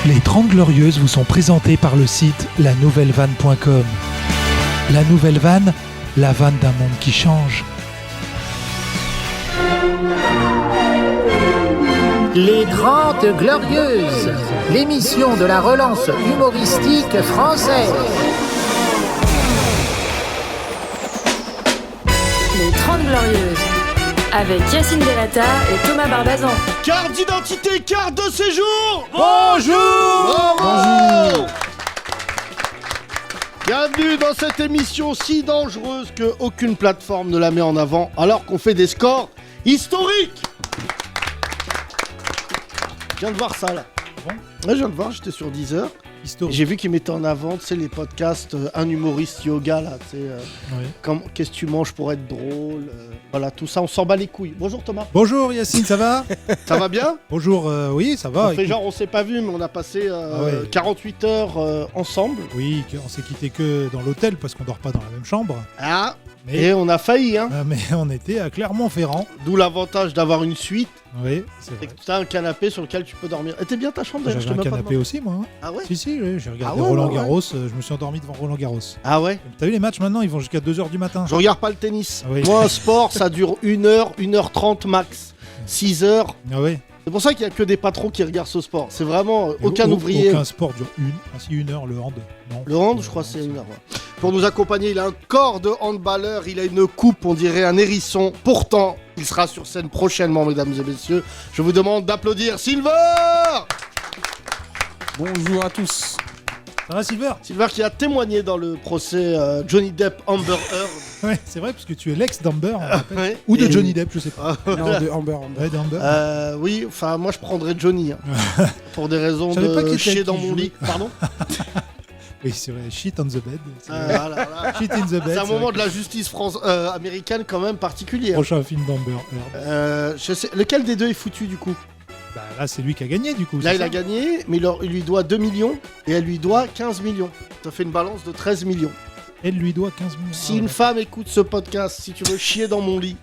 Les 30 Glorieuses vous sont présentées par le site lanouvellevanne.com. La Nouvelle Vanne, la vanne d'un monde qui change. Les 30 Glorieuses, l'émission de la relance humoristique française. Les 30 Glorieuses, avec Yacine Delata et Thomas Barbazan. Carte d'identité, carte de séjour. Bonjour. Bonjour. Bienvenue dans cette émission si dangereuse que aucune plateforme ne la met en avant, alors qu'on fait des scores historiques. Je viens de voir ça là. Bon. Ouais, je viens de voir, j'étais sur Deezer. Historique. J'ai vu qu'ils mettaient en avant, tu sais, les podcasts un humoriste yoga là, tu sais, Oui. qu'est-ce que tu manges pour être drôle, voilà, tout ça, on s'en bat les couilles. Bonjour Thomas. Bonjour Yacine, ça va? Ça va bien? Bonjour, oui, ça va. On fait genre on s'est pas vu, mais on a passé ouais. 48 heures ensemble. Oui, on s'est quitté que dans l'hôtel parce qu'on dort pas dans la même chambre. Ah, Mais, et on a failli, hein. mais on était à Clermont-Ferrand. D'où l'avantage d'avoir une suite, Oui, c'est c'est vrai. que tu as un canapé sur lequel tu peux dormir. Et t'es bien ta chambre d'ailleurs, je J'avais t'ai un même pas canapé demandé. aussi, moi. Hein. Ah ouais? Si, oui, j'ai regardé Ah ouais, Roland ouais. Garros. Je me suis endormi devant Roland Garros. Ah ouais? T'as vu les matchs maintenant? Ils vont jusqu'à 2h du matin. Je regarde pas le tennis. Ah oui. Moi, un sport, ça dure 1h, 1h30 max. 6 heures. Ah oui. C'est pour ça qu'il y a que des patrons qui regardent ce sport. C'est vraiment Et aucun ouvrier. Aucun sport dure une heure, le hand. Non. Le hand, je crois que c'est 1 heure. Ouais. Pour nous accompagner, il a un corps de handballeur, il a une coupe, on dirait un hérisson. Pourtant, il sera sur scène prochainement, mesdames et messieurs. Je vous demande d'applaudir Silver! Bonjour à tous. Ça va, Silver? Silver qui a témoigné dans le procès Johnny Depp Amber Heard. Ouais, c'est vrai, parce que tu es l'ex d'Amber, on rappelle. Ouais. Ou de Et- Johnny Depp, je sais pas. Non, de Amber. Ouais, d'Amber. Oui, enfin, moi je prendrais Johnny. Hein, pour des raisons Je savais pas de qui était chier dans qui mon jouait. lit. Pardon? Oui, c'est vrai. Shit on the bed. C'est vrai. Voilà, voilà. Shit in the bed. C'est un moment vrai de la justice américaine quand même que- particulier. Prochain film d'Amber Heard. Je sais, lequel des deux est foutu du coup? Bah là, c'est lui qui a gagné, du coup. Là, c'est il ça a gagné, mais il lui doit 2 millions et elle lui doit 15 millions. Ça fait une balance de 13 millions. Elle lui doit 15 millions. Si une femme écoute ce podcast, si tu veux chier dans mon lit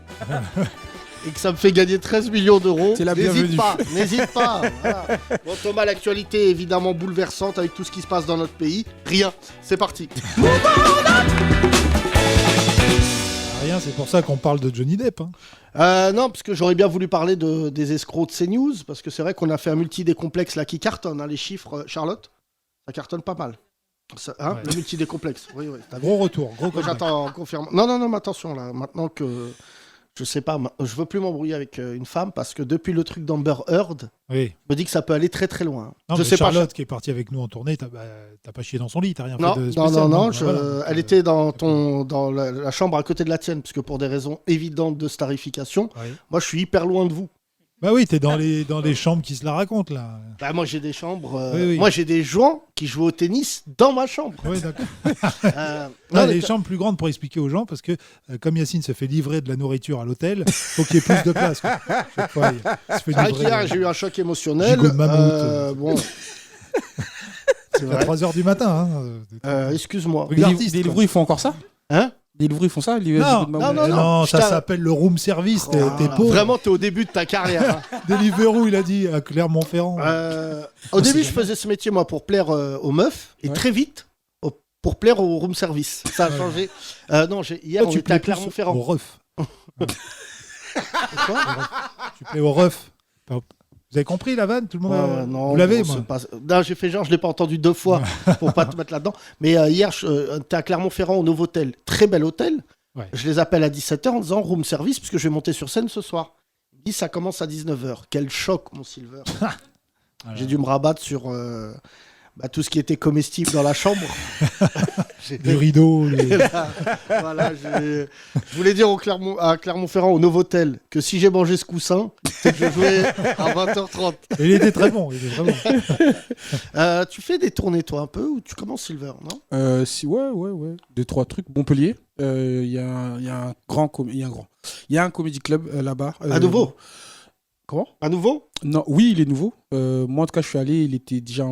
et que ça me fait gagner 13 millions d'euros, C'est la n'hésite bienvenue. pas, n'hésite pas. Voilà. Bon, Thomas, l'actualité est évidemment bouleversante avec tout ce qui se passe dans notre pays. Rien, c'est parti. Rien, c'est pour ça qu'on parle de Johnny Depp. Hein. Non, parce que j'aurais bien voulu parler des escrocs de CNews, parce que c'est vrai qu'on a fait un multi-décomplexe là qui cartonne, hein, les chiffres, Charlotte, ça cartonne pas mal. Ça, hein, Ouais. Le multi-décomplexe, oui, oui. t'as vu. Gros retour, gros Moi, comeback. j'attends, confirme. Non, mais attention là, maintenant que je sais pas, je veux plus m'embrouiller avec une femme parce que depuis le truc d'Amber Heard, Oui. je me dis que ça peut aller très très loin. Non, je mais sais Charlotte qui est partie avec nous en tournée, t'as pas chié dans son lit, t'as rien pas. fait de Non, spécial. non, Voilà. elle était dans la chambre à côté de la tienne, parce que pour des raisons évidentes de starification, Ouais. moi je suis hyper loin de vous. Bah oui, t'es dans les chambres qui se la racontent, là. Bah, moi j'ai des chambres, Oui, oui. moi j'ai des gens qui jouent au tennis dans ma chambre. Oui, d'accord. Euh, Non, non, les mais chambres plus grandes pour expliquer aux gens, parce que comme Yacine se fait livrer de la nourriture à l'hôtel, faut qu'il y ait plus de place. Quoi. Chaque fois, il se fait c'est vrai livrer, qu'hier j'ai eu un choc émotionnel. gigot de mammouth. Bon. C'est à vrai. 3h du matin. Hein. Excuse-moi. Oui. l'artiste, Des quoi. livres, ils font encore ça? Hein? Des livres, ils font ça? Non, non, ça putain. s'appelle le room service, t'es Ah, pauvre. Vraiment, t'es au début de ta carrière. Hein. Deliveroo, il a dit, à Clermont-Ferrand. Au début, je faisais ce métier, moi, pour plaire aux meufs. Et Ouais. très vite, pour plaire au room service. Ça a changé. Non, hier, Toi, on tu était à plais plus Clermont-Ferrand. au ref. Quoi Tu plais au ref. Vous avez compris la vanne? Tout le monde non, Vous l'avez, bon, moi c'est pas- Non, j'ai fait genre, je l'ai pas entendu 2 fois pour pas te mettre là-dedans. Mais hier, t'es à Clermont-Ferrand au Novotel. Très bel hôtel. Ouais. Je les appelle à 17h en disant room service, puisque je vais monter sur scène ce soir. Ils me disent ça commence à 19h. Quel choc, mon Silver. Voilà. J'ai dû me rabattre sur tout ce qui était comestible dans la chambre. Les rideaux, les... Voilà, je voulais dire à Clermont-Ferrand, au Novotel, que si j'ai mangé ce coussin, c'est que je jouais à 20h30. Et il était très bon, il était vraiment. Tu fais des tournées, toi, un peu, ou tu commences, Silver, non? Ouais. 2-3 trucs. Montpellier, il y a un grand... Il y a un comedy club là-bas. À nouveau? Comment? À nouveau? Non, oui, il est nouveau. Moi, en tout cas, je suis allé, il était déjà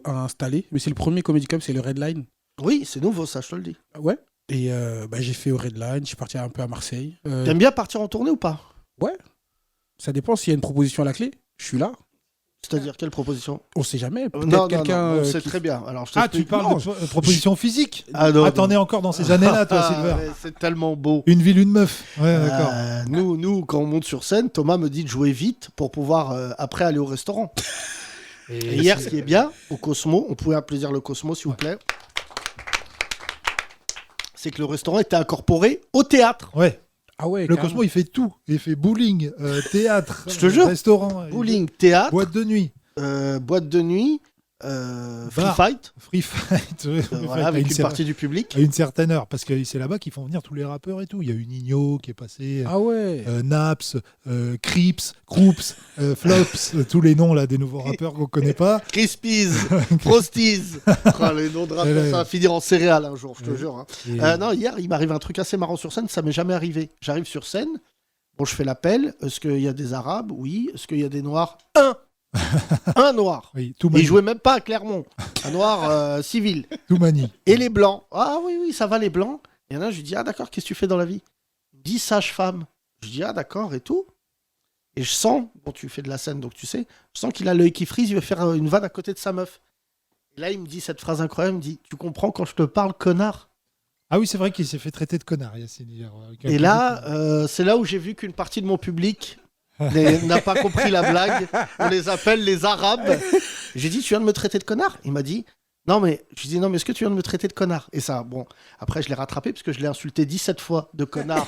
installé. Mais c'est le premier comedy club, c'est le Redline. Oui, c'est nouveau, ça, je te le dis. Ouais. Et j'ai fait au Redline, je suis parti un peu à Marseille. T'aimes bien partir en tournée ou pas? Ça dépend s'il y a une proposition à la clé. Je suis là. C'est-à-dire, quelle proposition? On sait jamais. Peut-être Non, quelqu'un. on sait très bien. Alors, je Ah, t'explique. tu parles de proposition physique. Non, T'en es encore dans ces années-là, toi, Silver. ouais, c'est tellement beau. Une ville, une meuf. Ouais, d'accord. Nous, quand on monte sur scène, Thomas me dit de jouer vite pour pouvoir après aller au restaurant. Et hier, ce qui est bien, au Cosmo, on pouvait applaudir le Cosmo, s'il vous plaît, c'est que le restaurant était incorporé au théâtre. Ouais. Ah ouais. Le carrément. Cosmo, il fait tout. Il fait bowling, théâtre, Je te jure. restaurant, Bowling, théâtre, boîte de nuit, boîte de nuit, free bar. fight, free fight. Ouais, voilà, à avec une cer- partie du public. à une certaine heure. Parce que c'est là-bas qu'ils font venir tous les rappeurs et tout. Il y a eu Nino qui est passé, Ah ouais. Naps, Crips, Croops, Flops, tous les noms là des nouveaux rappeurs qu'on connaît pas. Crispies, Frosties. Oh, les noms de rappeurs, ça va finir en céréales un jour, je te jure. Hein. Et- Non, hier, il m'arrive un truc assez marrant sur scène, ça m'est jamais arrivé. J'arrive sur scène, bon, je fais l'appel. Est-ce qu'il y a des Arabes? Oui. Est-ce qu'il y a des Noirs? Un noir. Oui, tout Et il manie. jouait même pas à Clermont. Un noir civil. Tout manie. Et les blancs. Ah oui, ça va les blancs. Il y en a un, je lui dis, ah d'accord, qu'est-ce que tu fais dans la vie? Il me dit sage-femme. Je dis, ah d'accord, et tout. Et je sens, bon, tu fais de la scène, donc tu sais, je sens qu'il a l'œil qui frise, il veut faire une vanne à côté de sa meuf. Et là, il me dit cette phrase incroyable, il me dit, tu comprends quand je te parle, connard? Ah oui, c'est vrai qu'il s'est fait traiter de connard, Yacine. Hier, Et là, c'est là où j'ai vu qu'une partie de mon public n'a pas compris la blague. On les appelle les Arabes. J'ai dit, tu viens de me traiter de connard? Il m'a dit, non, mais je dis, non, mais est-ce que tu viens de me traiter de connard? Et ça, bon, après, je l'ai rattrapé parce que je l'ai insulté 17 fois de connard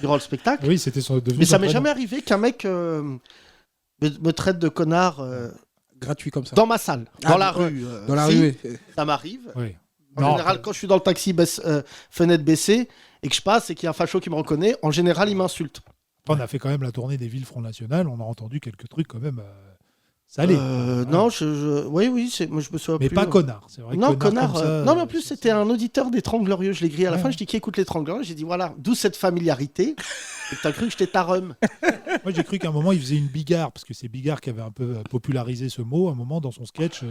durant le spectacle. Oui, c'était devenu Mais ça son m'est prénom. jamais arrivé qu'un mec me traite de connard Gratuit comme ça. dans ma salle, dans la ouais. rue. Dans la Si, rue. ça m'arrive. Oui. En Non, général, quand je suis dans le taxi, fenêtre baissée, et que je passe et qu'il y a un facho qui me reconnaît, en général, il m'insulte. on a fait quand même la tournée des villes Front National. On a entendu quelques trucs quand même salés. Non, oui, moi je me souviens Mais plus. pas connard. C'est vrai. Non, connard. connard. comme ça, Non, mais en plus, c'était un auditeur des 30 Glorieux. Je l'ai grillé à la fin. Je dis qui écoute les 30 Glorieux? J'ai dit voilà, d'où cette familiarité. Et t'as cru que j'étais ta rhum. Moi, j'ai cru qu'à un moment, il faisait une bigarre, parce que c'est Bigard qui avait un peu popularisé ce mot, à un moment, dans son sketch.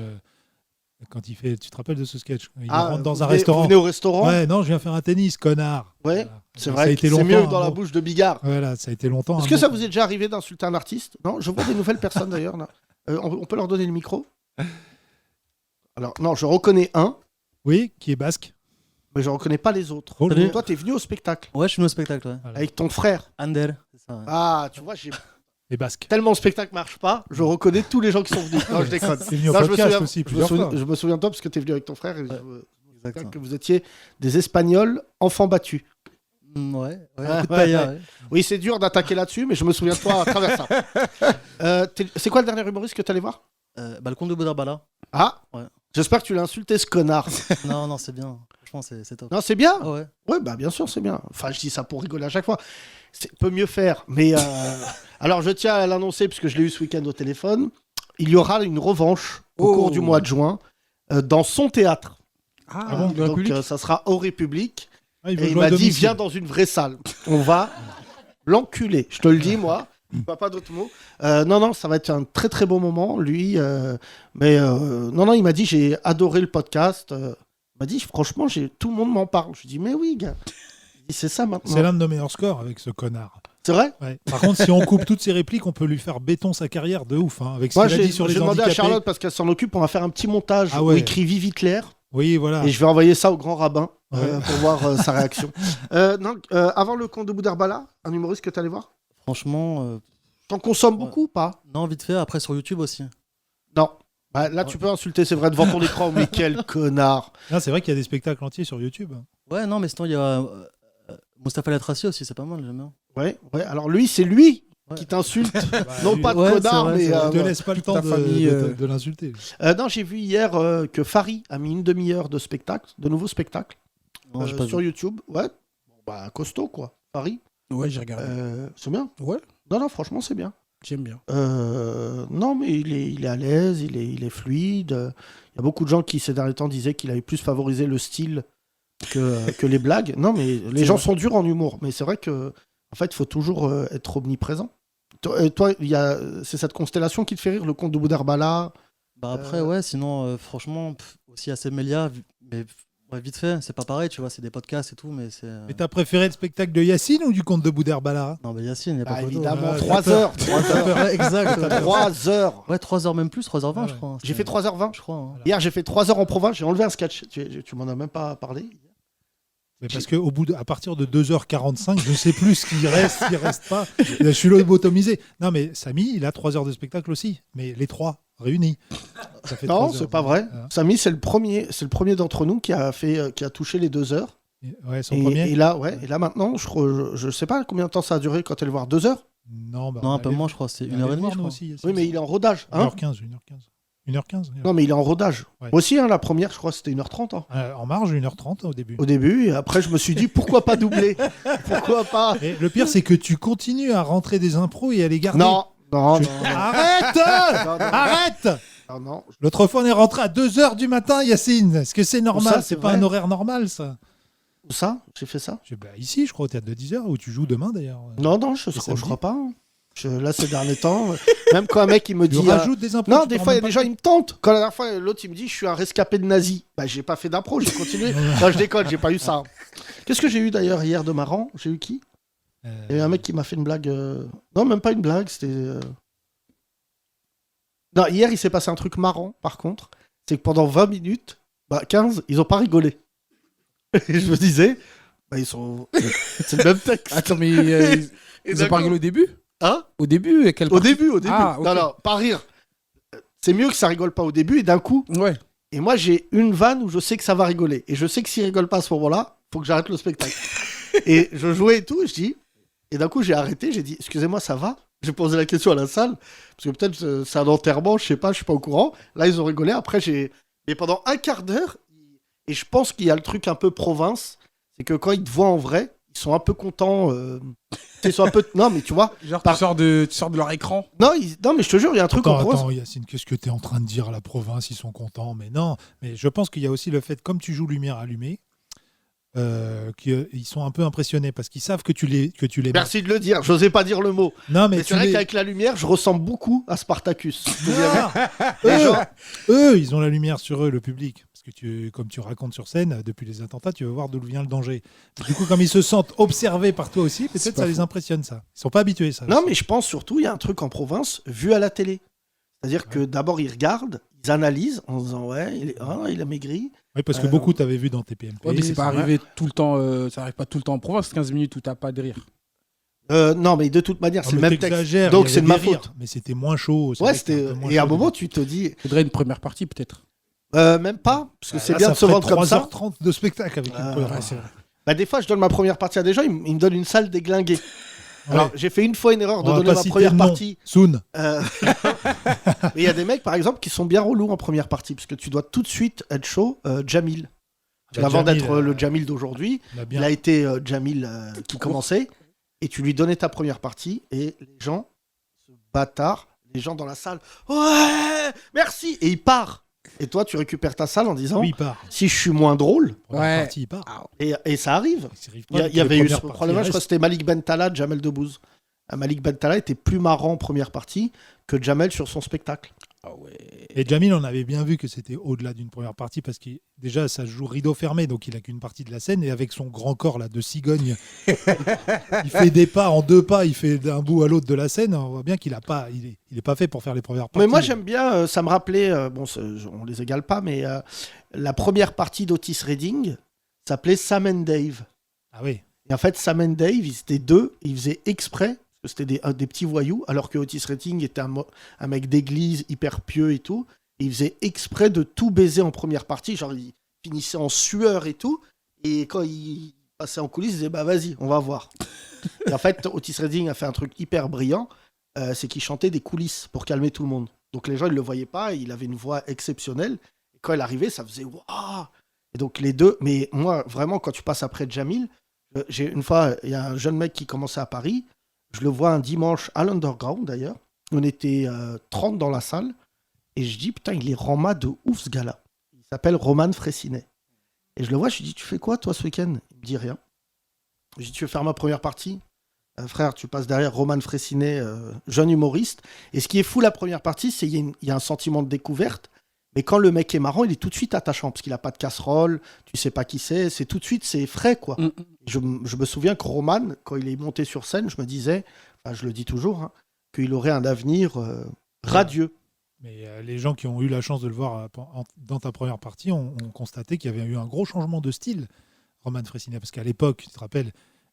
Quand il fait. Tu te rappelles de ce sketch? Il rentre dans un Vous restaurant. venez au restaurant? Ouais, non, je viens faire un tennis, connard. Ouais, Voilà. c'est Ça a vrai été que c'est longtemps mieux un dans la mot. bouche de Bigard. Voilà, ça a été longtemps. Est-ce un que mot ça vous est déjà arrivé d'insulter un artiste? Non, je vois des nouvelles personnes d'ailleurs. Là. On peut leur donner le micro? Alors, non, je reconnais un, Oui, qui est basque. mais je reconnais pas les autres. Oh, Salut. Toi, t'es venu au spectacle Ouais, je suis venu au spectacle, ouais. Voilà. avec ton frère. Ander, c'est ça. Ouais. Ah, tu vois, j'ai Les basques. tellement le spectacle marche pas, je reconnais tous les gens qui sont venus. Non, je déconne. C'est venu au Non, podcast aussi, je me plusieurs souviens, fois. je me souviens de toi parce que t'es venu avec ton frère et Exactement. que vous étiez des Espagnols enfants battus. Ouais, Ah, un coup de ouais, paella, ouais. ouais. Oui, c'est dur d'attaquer là-dessus, mais je me souviens de toi à travers ça. C'est quoi le dernier humoriste que t'allais voir? Le comte de Boudarbala. Ah Ouais. J'espère que tu l'as insulté, ce connard. Non, c'est bien. Franchement, c'est top. Non, c'est bien. Ah ouais. Ouais, bah bien sûr, c'est bien. Enfin, je dis ça pour rigoler à chaque fois. Peut mieux faire. Mais alors, je tiens à l'annoncer, puisque je l'ai eu ce week-end au téléphone. Il y aura une revanche au cours du mois de juin dans son théâtre. Ah bon, de la Donc, République. ça sera au République. Ah, il veut Et il jouer à m'a dit, domicile. viens dans une vraie salle. On va l'enculer. Je te le dis, moi. Pas d'autres mots. Non, ça va être un très très beau moment, lui. Non, il m'a dit, j'ai adoré le podcast. Il m'a dit, franchement, tout le monde m'en parle. Je lui dis, mais oui, gars. Il dit, c'est ça maintenant. C'est l'un de nos meilleurs scores avec ce connard. C'est vrai? Ouais. Par contre, si on coupe toutes ses répliques, on peut lui faire béton sa carrière de ouf. Hein, avec ce Moi, qu'il a j'ai dit sur les demandé à handicapés. Charlotte, parce qu'elle s'en occupe, on va faire un petit montage Ah où ouais. écrit Vive Hitler. Oui, voilà. Et je vais envoyer ça au grand rabbin Ouais. pour voir sa réaction. Avant le conte de Boudarbala, un humoriste que tu allais voir? Franchement, T'en consommes beaucoup ou pas? non, vite fait. Après, sur YouTube aussi. Non. Bah, là, tu peux insulter, c'est vrai, devant ton écran, mais quel connard. Non, c'est vrai qu'il y a des spectacles entiers sur YouTube. Ouais, non, mais sinon, il y a Mustapha Latraci aussi, c'est pas mal, j'aime bien. Ouais. Alors lui, c'est lui Ouais. qui t'insulte. Bah, Non lui, pas de Ouais, connard, c'est vrai, mais... c'est vrai. il te laisse pas le temps ta famille, de l'insulter. Non, j'ai vu hier que Farid a mis une demi-heure de spectacle, de nouveaux spectacles, Non, j'ai pas sur vu. YouTube. Ouais. Bon, bah, costaud, quoi. Farid. Ouais, j'ai regardé. C'est bien. Ouais, Non, franchement, c'est bien. j'aime bien. Non, mais il est à l'aise, il est fluide. Il y a beaucoup de gens qui, ces derniers temps, disaient qu'il avait plus favorisé le style que les blagues. Non, mais les gens sont durs en humour. Mais c'est vrai que, en fait, il faut toujours être omniprésent. Toi, c'est cette constellation qui te fait rire, le conte de Boudarbala. Bah après, ouais, sinon, franchement, aussi assez Mélia, mais Ouais, vite fait, c'est pas pareil, tu vois, c'est des podcasts et tout, mais c'est. Mais t'as préféré le spectacle de Yacine ou du conte de Boudherbala? Non, mais Yacine, il n'y a pas Bah, photo. évidemment, Ouais, 3 j'ai peur. heures. 3 heures. Ouais, exact. 3 heures. Ouais, 3h même plus, 3h20, Ah ouais. je crois. J'ai fait 3h20. Je crois. Hein. Hier, j'ai fait 3 heures en province. J'ai enlevé un sketch. Tu m'en as même pas parlé. Mais parce que à partir de 2h45, je ne sais plus ce qui reste pas. Je suis lobotomisé. Non, mais Samy, il a 3 heures de spectacle aussi. Mais les 3 réunis. Ça fait Non, 3 c'est heures. pas vrai. Ah. Samy, c'est le premier d'entre nous qui a touché les 2 heures. Ouais, son premier. Et là, et là maintenant, je sais pas combien de temps ça a duré quand elle est voir 2 heures. Non, bah, Non, on un peu allait- moins, je crois. C'est on allait 1h30, voir, je nous crois. aussi, Yacine. Oui, mais il est en rodage. Hein 1h15, 1h15. Non, mais il est en rodage. Ouais. Moi aussi, hein, la première, je crois que c'était 1h30. Hein. En marge, 1h30 au début. Au début, et après, je me suis dit, pourquoi pas doubler? Pourquoi pas? Et le pire, c'est que tu continues à rentrer des impros et à les garder. Non, non, Je- non, non. Arrête Non, non. Arrête Non, non. L'autre fois, on est rentré à 2h du matin, Yacine. Est-ce que c'est normal? Ça, C'est c'est pas vrai. un horaire normal, ça. Où ça? J'ai fait ça? Ici, je crois, au théâtre de 10h, où tu joues demain, d'ailleurs. Non, non, je samedi crois pas. Là, ces derniers temps, même quand un mec il me Tu dit. rajoutes des impros. Non, tu des te fois, il y a rends des même gens, ils me tentent. Quand la dernière fois, l'autre, il me dit, je suis un rescapé de nazi. Bah, j'ai pas fait d'impro, j'ai continué. Non, je déconne, j'ai pas eu ça. Qu'est-ce que j'ai eu d'ailleurs hier de marrant? J'ai eu qui? pas. Il y a eu un mec qui m'a fait une blague. Non, même pas une blague, c'était. Non, hier, il s'est passé un truc marrant, par contre. C'est que pendant 20 minutes, 15, ils ont pas rigolé. Et je me disais, ils sont. C'est le même texte. Attends, mais Et ils d'un ont pas coup- rigolé au début? Hein? Au début et quelle Au partie? début. Ah, ok. Non, non, pas rire. C'est mieux que ça rigole pas au début et d'un coup. Ouais. Et moi, j'ai une vanne où je sais que ça va rigoler. Et je sais que s'il rigole pas à ce moment-là, faut que j'arrête le spectacle. Et je jouais et tout, et je dis. Et d'un coup, j'ai arrêté, j'ai dit, excusez-moi, ça va? J'ai posé la question à la salle, parce que peut-être c'est un enterrement, je sais pas, je suis pas au courant. Là, ils ont rigolé. Après, Et pendant un quart d'heure, et je pense qu'il y a le truc un peu province, c'est que quand ils te voient en vrai, ils sont un peu contents. Ils sont un peu. Non, mais tu vois. Genre, Par- tu sors de leur écran. Non, non, mais je te jure, il y a un truc en province. Attends, Yacine, qu'est-ce que tu es en train de dire à la province? Ils sont contents. Mais non, mais je pense qu'il y a aussi le fait, comme tu joues lumière allumée, qu'ils sont un peu impressionnés parce qu'ils savent que tu les battes. Merci de le dire, j'osais pas dire le mot. Non, Mais mais c'est tu vrai les... qu'avec la lumière, je ressemble beaucoup à Spartacus. Ah, Les eux, gens- eux, ils ont la lumière sur eux, le public. Parce que comme tu racontes sur scène, depuis les attentats, tu veux voir d'où vient le danger. Du coup, comme ils se sentent observés par toi aussi, peut-être ça les impressionne, ça. Ils sont pas habitués, ça. Non, aussi. mais je pense surtout, il y a un truc en province vu à la télé. C'est-à-dire que d'abord, ils regardent, ils analysent en disant ouais, il a maigri. Oui, parce que beaucoup t'avais vu dans tes PMP. Ouais, mais c'est pas vrai. arrivé tout le temps. Ça arrive pas tout le temps en province, 15 minutes où t'as pas de rire. Non, mais de toute manière, Non, c'est le mais même texte. t'exagères, Donc il y c'est de avait ma des rires, faute. Mais c'était moins chaud. c'est Ouais, vrai que c'était c'était. un peu moins Et à un chaud, moment, début. tu te dis. Faudrait une première partie, peut-être. Même pas, parce que c'est Là, bien ça de se ferait vendre comme ça. 3h30 de spectacle avec une première Ouais, partie. c'est vrai. Bah, des fois, je donne ma première partie à des gens, ils me donnent une salle déglinguée. Alors, Ouais. j'ai fait une fois une erreur de On va donner pas ma citer première de nom. partie. Soon. Mais il y a des mecs, par exemple, qui sont bien relous en première partie, parce que tu dois tout de suite être chaud. Jamil. Bah, Avant Jamil, d'être le Jamil d'aujourd'hui, on a il bien. a été Jamil qui commençait, et tu lui donnais ta première partie, et les gens, ce bâtard, les gens dans la salle, ouais, merci, et il part. Et toi, tu récupères ta salle en disant, Oui, il part. si je suis moins drôle, Première Ouais. partie, il part. et ça arrive. Ça arrive Il pas y, avec y avait les eu ce premières problème, parties. je crois que c'était Malik Bentala, Jamel Debbouze. Malik Bentala était plus marrant en première partie que Jamel sur son spectacle. Ah ouais. Et Jamil, on avait bien vu que c'était au-delà d'une première partie parce que déjà, ça se joue rideau fermé, donc il a qu'une partie de la scène. Et avec son grand corps là de cigogne, il fait des pas en 2 pas, il fait d'un bout à l'autre de la scène. On voit bien qu'il a pas, il est pas fait pour faire les premières parties. Mais moi j'aime bien, ça me rappelait, on les égale pas, mais la première partie d'Otis Redding s'appelait Sam and Dave. Ah oui. Et en fait, Sam and Dave, ils étaient deux, ils faisaient exprès, parce que c'était des petits voyous, alors que Otis Redding était un mec d'église, hyper pieux et tout. Et ils faisaient exprès de tout baiser en première partie, genre ils finissaient en sueur et tout. Et quand ils passaient en coulisses, ils disaient bah vas-y, on va voir. Et en fait, Otis Redding a fait un truc hyper brillant, c'est qu'il chantait des coulisses pour calmer tout le monde. Donc les gens, ils le voyaient pas, et il avait une voix exceptionnelle. Et quand il arrivait, ça faisait waouh. Et donc les deux, mais moi, vraiment, quand tu passes après Jamil, une fois, il y a un jeune mec qui commençait à Paris, je le vois un dimanche à l'Underground d'ailleurs, on était 30 dans la salle, et je dis putain, il est rama de ouf ce gars-là. Il s'appelle Roman Fressinet. Et je le vois, je lui dis tu fais quoi toi ce week-end? Il me dit rien. Je dis tu veux faire ma première partie? Frère, tu passes derrière Roman Fressinet, jeune humoriste. Et ce qui est fou la première partie, c'est qu'il y a un sentiment de découverte. Mais quand le mec est marrant, il est tout de suite attachant parce qu'il a pas de casserole, tu sais pas qui c'est tout de suite, c'est frais, quoi. Je me souviens que Roman, quand il est monté sur scène, je me disais, enfin, je le dis toujours, hein, qu'il aurait un avenir radieux. Mais les gens qui ont eu la chance de le voir dans ta première partie ont constaté qu'il y avait eu un gros changement de style, Roman Frécinet, parce qu'à l'époque, tu te rappelles,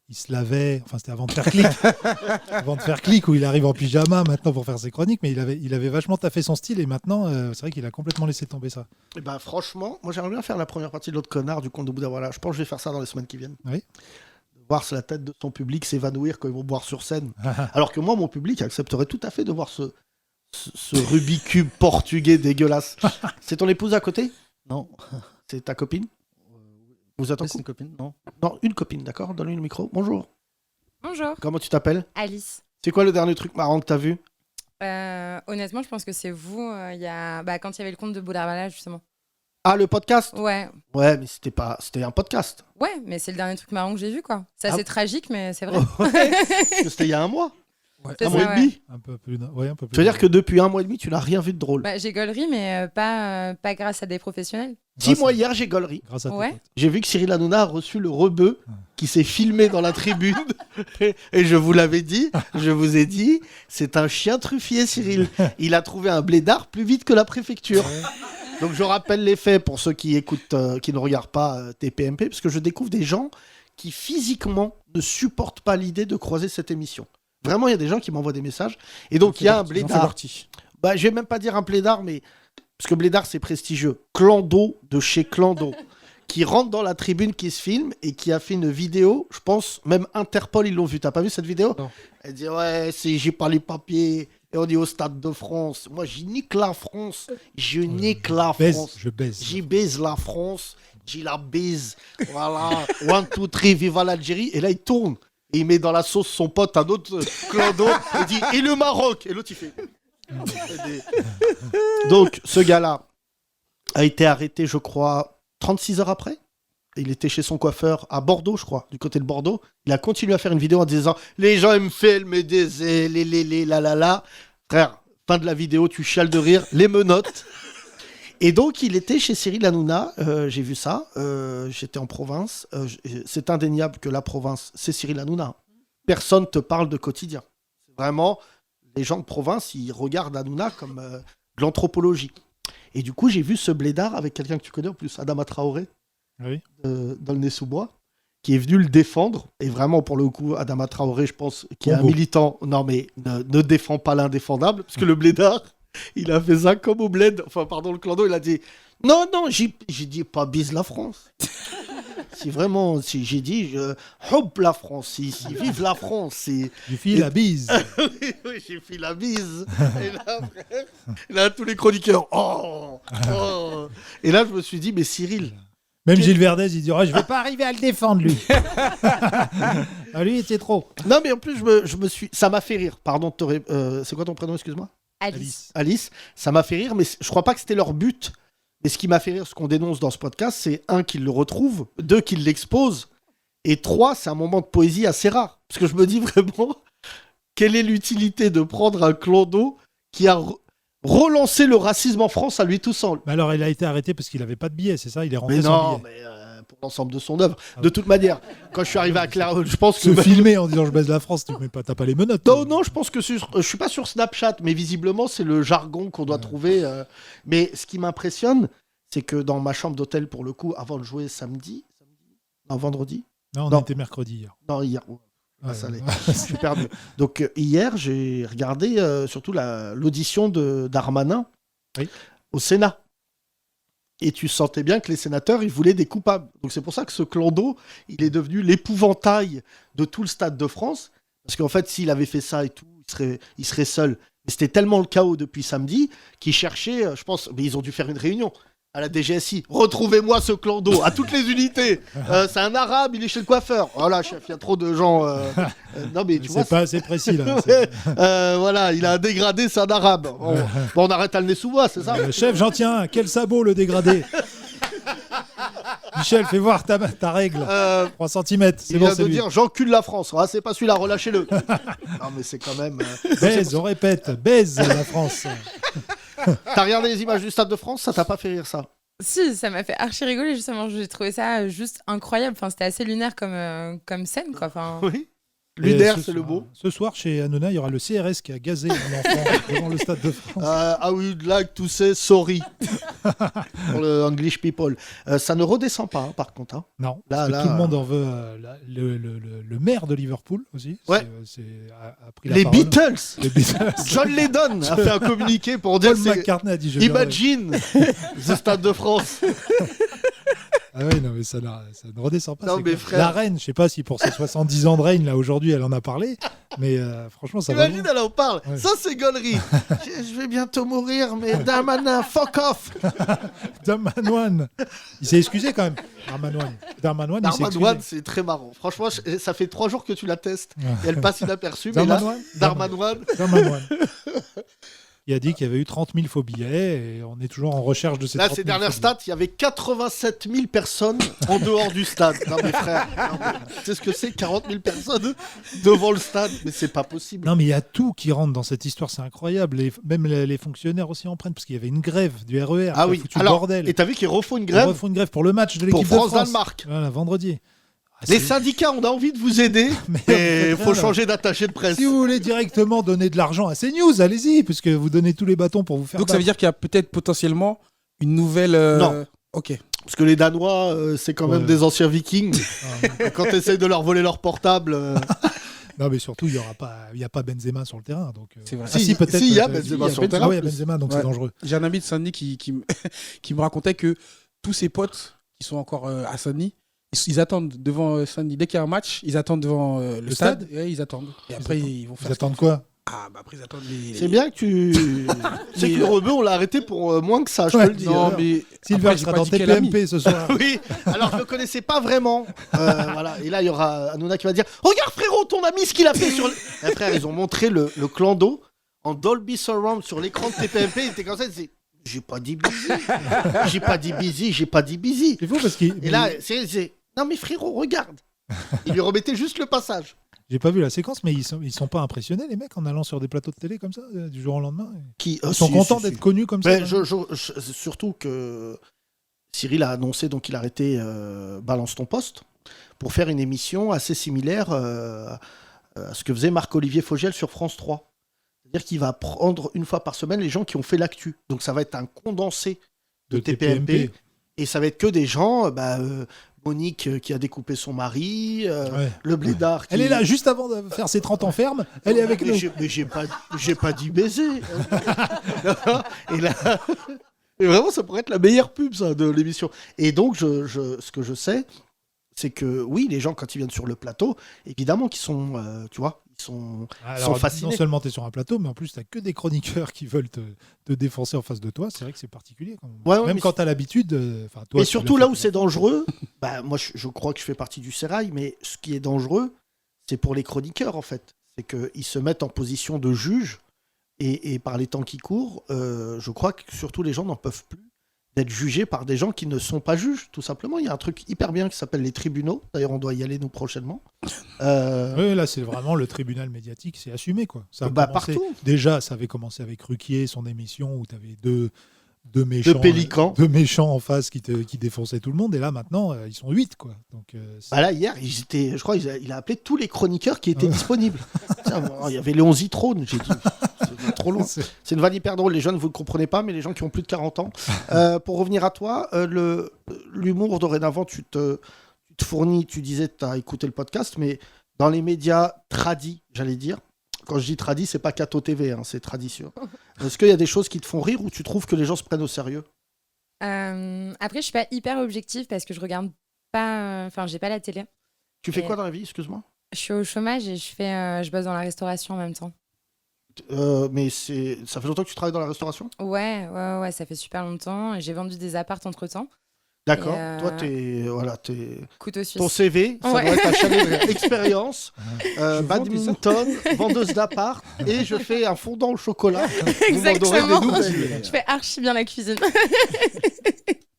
il se lavait, enfin c'était avant de faire clic, avant de faire clic où il arrive en pyjama maintenant pour faire ses chroniques, mais il avait vachement taffé son style et maintenant c'est vrai qu'il a complètement laissé tomber ça. Et ben franchement, moi j'aimerais bien faire la première partie de l'autre connard du Comte de Bouddha. Voilà, je pense que je vais faire ça dans les semaines qui viennent. Oui. Voir la tête de son public s'évanouir quand ils vont boire sur scène. Alors que moi, mon public accepterait tout à fait de voir ce Rubik's Cube portugais dégueulasse. C'est ton épouse à côté? Non. C'est ta copine? Vous êtes en C'est une couple? copine? Non. Non, une copine, d'accord. Donne-lui le micro. Bonjour. Bonjour, Comment tu t'appelles? Alice. C'est quoi le dernier truc marrant que t'as vu? Honnêtement, je pense que c'est vous, quand il y avait le compte de Boulard justement. Ah, le podcast? Ouais, Ouais, mais c'était un podcast. ouais, mais c'est le dernier truc marrant que j'ai vu, quoi. C'est Ah. assez tragique, mais c'est vrai. Ouais, parce que c'était il y a un mois. C'est Un ça, mois et demi. Un peu plus. Ouais, un peu plus. Ça veut dire que depuis un mois et demi, tu n'as rien vu de drôle. Bah, j'ai gaulerie, mais pas grâce à des professionnels. Si, moi hier, j'ai gaulerie. Grâce à tes Ouais. potes. J'ai vu que Cyril Hanouna a reçu le rebeu qui s'est filmé dans la tribune. Et je vous l'avais dit, je vous ai dit, c'est un chien truffier, Cyril. Il a trouvé un blédard plus vite que la préfecture. Donc je rappelle les faits pour ceux qui écoutent, qui ne regardent pas TPMP, parce que je découvre des gens qui physiquement ne supportent pas l'idée de croiser cette émission. Vraiment, il y a des gens qui m'envoient des messages. Et donc il y a un J'en fais blédard. partie. Bah, je vais même pas dire un blédard, mais parce que blédard c'est prestigieux. Clando de chez Clando, qui rentre dans la tribune, qui se filme et qui a fait une vidéo. Je pense même Interpol ils l'ont vu. T'as pas vu cette vidéo? Non. Elle dit ouais, j'ai pas les papiers et on est au Stade de France. Moi, j'y nique la France. Je nique la France. Je baise. J'y baise la France. J'y la baise. Voilà. 1, 2, 3, viva l'Algérie. Et là, il tourne. Et il met dans la sauce son pote, un autre Clando. Il dit et le Maroc. Et l'autre, il fait. Donc, ce gars-là a été arrêté, je crois, 36 heures après. Il était chez son coiffeur à Bordeaux, je crois, du côté de Bordeaux. Il a continué à faire une vidéo en disant les gens ils me filment des la. Frère, fin de la vidéo, tu chiales de rire, les menottes. Et donc, il était chez Cyril Hanouna. J'ai vu ça. J'étais en province. C'est indéniable que la province, c'est Cyril Hanouna. Personne te parle de quotidien. C'est vraiment, les gens de province, ils regardent Hanouna comme de l'anthropologie. Et du coup, j'ai vu ce blédard avec quelqu'un que tu connais en plus, Adama Traoré, Oui. dans le Nez-sous-Bois, qui est venu le défendre. Et vraiment, pour le coup, Adama Traoré, je pense, qui est un Combo. militant, non mais ne défend pas l'indéfendable, parce que le blédard, il a fait ça comme au bled, enfin pardon, le clando, il a dit non, j'ai dit pas bise la France. Si vraiment, si j'ai dit hop la France, si vive la France, si Du fil la bise. oui, j'ai fait la bise. Et là, frère, là, tous les chroniqueurs, oh. Et là, je me suis dit, mais Cyril, Même Gilles Verdez, il dira je vais pas arriver à le défendre lui. Ah, lui, c'est trop. non mais en plus, je me suis, ça m'a fait rire. Pardon, c'est quoi ton prénom, excuse-moi? Alice. Alice, ça m'a fait rire, mais je crois pas que c'était leur but. Mais ce qui m'a fait rire, ce qu'on dénonce dans ce podcast, c'est 1, qu'ils le retrouvent, 2, qu'ils l'exposent, et 3, c'est un moment de poésie assez rare. Parce que je me dis vraiment, quelle est l'utilité de prendre un clando qui a relancé le racisme en France à lui tout seul? Mais alors, il a été arrêté parce qu'il avait pas de billet, c'est ça? Il est rentré Mais sans non, billet. mais pour l'ensemble de son œuvre. De toute manière, quand je suis arrivé à Claire, je pense que... Se filmer en disant je baise la France, t'as pas les menottes. Non, je pense que je suis pas sur Snapchat, mais visiblement, c'est le jargon qu'on doit trouver. Mais ce qui m'impressionne, c'est que dans ma chambre d'hôtel, pour le coup, avant de jouer vendredi. Non, on Non. était mercredi hier. Non, hier. Ouais, Ça l'est. ouais. Je suis perdu. Donc hier, j'ai regardé surtout l'audition de Darmanin Oui. au Sénat. Et tu sentais bien que les sénateurs, ils voulaient des coupables. Donc c'est pour ça que ce clando, il est devenu l'épouvantail de tout le Stade de France. Parce qu'en fait, s'il avait fait ça et tout, il serait seul. Mais c'était tellement le chaos depuis samedi qu'ils cherchaient, je pense, mais ils ont dû faire une réunion à la DGSI. Retrouvez-moi ce clando à toutes les unités. C'est un arabe, il est chez le coiffeur. Voilà, chef, il y a trop de gens. Non, mais tu vois. C'est pas assez précis là. Ouais, voilà, il a un dégradé, c'est un arabe. Bon, on arrête à le nez sous bois, c'est ça? Chef, j'en tiens un. Quel sabot le dégradé. Michel, fais voir ta règle. 3 cm, c'est Il bon, vient c'est de lui. dire j'encule la France. Ah, c'est pas celui-là, relâchez-le. Non, mais c'est quand même. Baise, on répète, baise la France. T'as regardé les images du Stade de France, ça t'a pas fait rire ça? Si, ça m'a fait archi rigoler, justement. J'ai trouvé ça juste incroyable. Enfin, c'était assez lunaire comme scène, quoi. Enfin, Oui. Et Lunaire, ce c'est le soir- mot. Ce soir, chez Hanouna, il y aura le CRS qui a gazé un enfant devant le Stade de France. I would like to say sorry. Pour le English people. Ça ne redescend pas, hein, par contre. Hein. Non, Là, parce que là, tout le monde en veut. Le maire de Liverpool aussi. Ouais. A pris la Les parole. Beatles. Les Beatles. John Lennon a fait un communiqué pour dire Paul c'est... McCartney a dit je viendrai. Imagine the Stade de France. Ah oui, non, mais ça ne redescend pas. Non, c'est mais clair. frère. La reine, je sais pas si pour ses 70 ans de règne, là, aujourd'hui, elle en a parlé. Mais franchement, ça va. Imagine, elle en parle. Ouais. Ça, c'est gaulerie. Je vais bientôt mourir, mais Darmanin, fuck off. Darmanin. Il s'est excusé quand même. Darmanin, il s'est excusé. Darmanin, c'est très marrant. Franchement, ça fait 3 jours que tu la testes. Et elle passe inaperçue. Mais là, Darmanin. Darmanin. Il a dit qu'il y avait eu 30 000 faux billets et on est toujours en recherche de ces Là, 30 ces 000 dernières faux billets. stats, il y avait 87 000 personnes en dehors du stade. Non, mais frère, tu sais ce que c'est 40 000 personnes devant le stade? Mais c'est pas possible. Non, mais il y a tout qui rentre dans cette histoire, c'est incroyable. Même les fonctionnaires aussi en prennent, parce qu'il y avait une grève du RER. Ah qui a oui, foutu le alors, bordel. et t'as vu qu'ils refont une Ils grève refont une grève pour le match de pour l'équipe de France. France-Danemark. Voilà, vendredi. Ah, Les c'est- syndicats, on a envie de vous aider, Mais mais il vous faut faites rien, changer d'attaché de presse. Si vous voulez directement donner de l'argent à CNews, allez-y, puisque vous donnez tous les bâtons pour vous faire Donc ça veut battre. dire qu'il y a peut-être potentiellement une nouvelle. Non. Ok. Parce que les Danois, c'est quand même Ouais. des anciens vikings. Ah, Quand tu essayes de leur voler leur portable. non, mais surtout, il n'y a pas Benzema sur le terrain. Donc, C'est vrai. Ah, si, peut-être. si, il y a Benzema sur le terrain. Ah oui, il y a Benzema, donc Ouais. c'est dangereux. J'ai un ami de Saint-Denis qui me racontait que tous ses potes qui sont encore à Saint-Denis, ils attendent devant Saint-Denis. Dès qu'il y a un match, ils attendent devant le stade. Et ils attendent. Et après, ils vont faire. Ils attendent quoi? Ah, bah après, ils attendent les. C'est bien que tu. C'est que le rebeu, on l'a arrêté pour moins que ça, je Ouais. te le dis. Non, hein. mais. Silver Après, j'ai sera pas dans dit quel ami. TPMP ce soir. Oui, alors je le connaissais pas vraiment. Voilà. Et là, il y aura Hanouna qui va dire regarde, frérot, ton ami, ce qu'il a fait sur. Et frère, ils ont montré le clando en Dolby Surround sur l'écran de TPMP. Il était comme ça, il disait j'ai pas dit busy. J'ai pas dit busy, j'ai pas dit busy. C'est fou parce qu'il. Et là, c'est. Non, mais frérot, regarde. Il lui remettait juste le passage. J'ai pas vu la séquence, mais ils sont pas impressionnés, les mecs, en allant sur des plateaux de télé comme ça, du jour au lendemain. Qui, Ils sont contents d'être connus comme ça. Mais surtout que Cyril a annoncé donc il a arrêté Balance ton poste pour faire une émission assez similaire à ce que faisait Marc-Olivier Fogiel sur France 3. C'est-à-dire qu'il va prendre une fois par semaine les gens qui ont fait l'actu. Donc ça va être un condensé de TPMP. Et ça va être que des gens, Monique qui a découpé son mari, Ouais. le blédard qui... Elle est là juste avant de faire ses 30 ans ferme. Elle est avec Mais nous. j'ai pas dit baiser. Et là, et vraiment, ça pourrait être la meilleure pub ça, de l'émission. Et donc, ce que je sais, c'est que oui, les gens quand ils viennent sur le plateau, évidemment qu'ils sont, tu vois, ils sont Alors, fascinés. non seulement tu es sur un plateau, mais en plus tu que des chroniqueurs qui veulent te défoncer en face de toi. C'est vrai que c'est particulier. Quand même, Ouais, même mais quand tu as l'habitude. Et surtout là où c'est dangereux, moi je crois que je fais partie du sérail, mais ce qui est dangereux, c'est pour les chroniqueurs en fait. C'est qu'ils se mettent en position de juge et par les temps qui courent, je crois que surtout les gens n'en peuvent plus d'être jugés par des gens qui ne sont pas juges, tout simplement. Il y a un truc hyper bien qui s'appelle les tribunaux. D'ailleurs, on doit y aller nous prochainement. Oui, là c'est vraiment le tribunal médiatique, c'est assumé quoi. Ça a commencé- partout. Déjà, ça avait commencé avec Ruquier, son émission où tu avais deux méchants, Deux pélicans. deux méchants en face qui défonçaient tout le monde. Et là maintenant, ils sont 8 quoi. Donc Là, hier, je crois il a appelé tous les chroniqueurs qui étaient disponibles. Tiens, il y avait Léon Zitrone. J'ai dit, c'est trop loin. C'est une vanne hyper drôle. Les jeunes, vous ne comprenez pas, mais les gens qui ont plus de 40 ans. Pour revenir à toi, l'humour, dorénavant, tu te fournis, tu disais, tu as écouté le podcast, mais dans les médias tradis, j'allais dire, quand je dis tradis, c'est pas Cato TV, hein, c'est tradition. Est-ce qu'il y a des choses qui te font rire ou tu trouves que les gens se prennent au sérieux? Après, je suis pas hyper objective parce que je regarde pas. Enfin, j'ai pas la télé. Tu fais Et- quoi dans la vie, excuse-moi? Je suis au chômage et je bosse dans la restauration en même temps. Mais ça fait longtemps que tu travailles dans la restauration? Ouais, ça fait super longtemps. Et j'ai vendu des apparts entre temps. D'accord. Et, Toi, t'es... Couteau suisse. Ton CV, ça Ouais. doit être un chalet expérience, vends badminton, vendeuse d'appart, et je fais un fondant au chocolat. Vous m'en aurez Exactement. des nouvelles. Je fais archi bien la cuisine.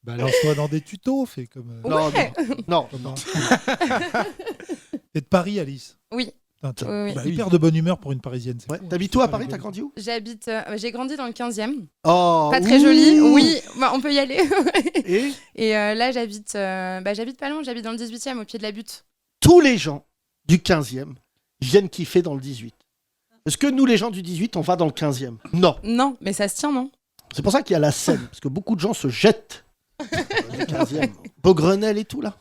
bah, lance-toi dans des tutos, fais comme. Non, Ouais. non. T'es de Paris, Alice. Oui. Putain, t'es Oui, oui. Bah oui. hyper de bonne humeur pour une Parisienne. c'est Ouais. fou, hein. T'habites où à Super Paris? rigolo. T'as grandi où? J'habite, j'ai grandi dans le 15e. Oh, Pas très ouh. joli. Oui, bah, on peut y aller. Et Et là, j'habite pas loin, j'habite dans le 18e, au pied de la butte. tous les gens du 15e viennent kiffer dans le 18. Est-ce que nous, les gens du 18, on va dans le 15e? Non. Non, mais ça se tient, non? C'est pour ça qu'il y a la Seine, parce que beaucoup de gens se jettent du 15e. Beaugrenelle et tout, là.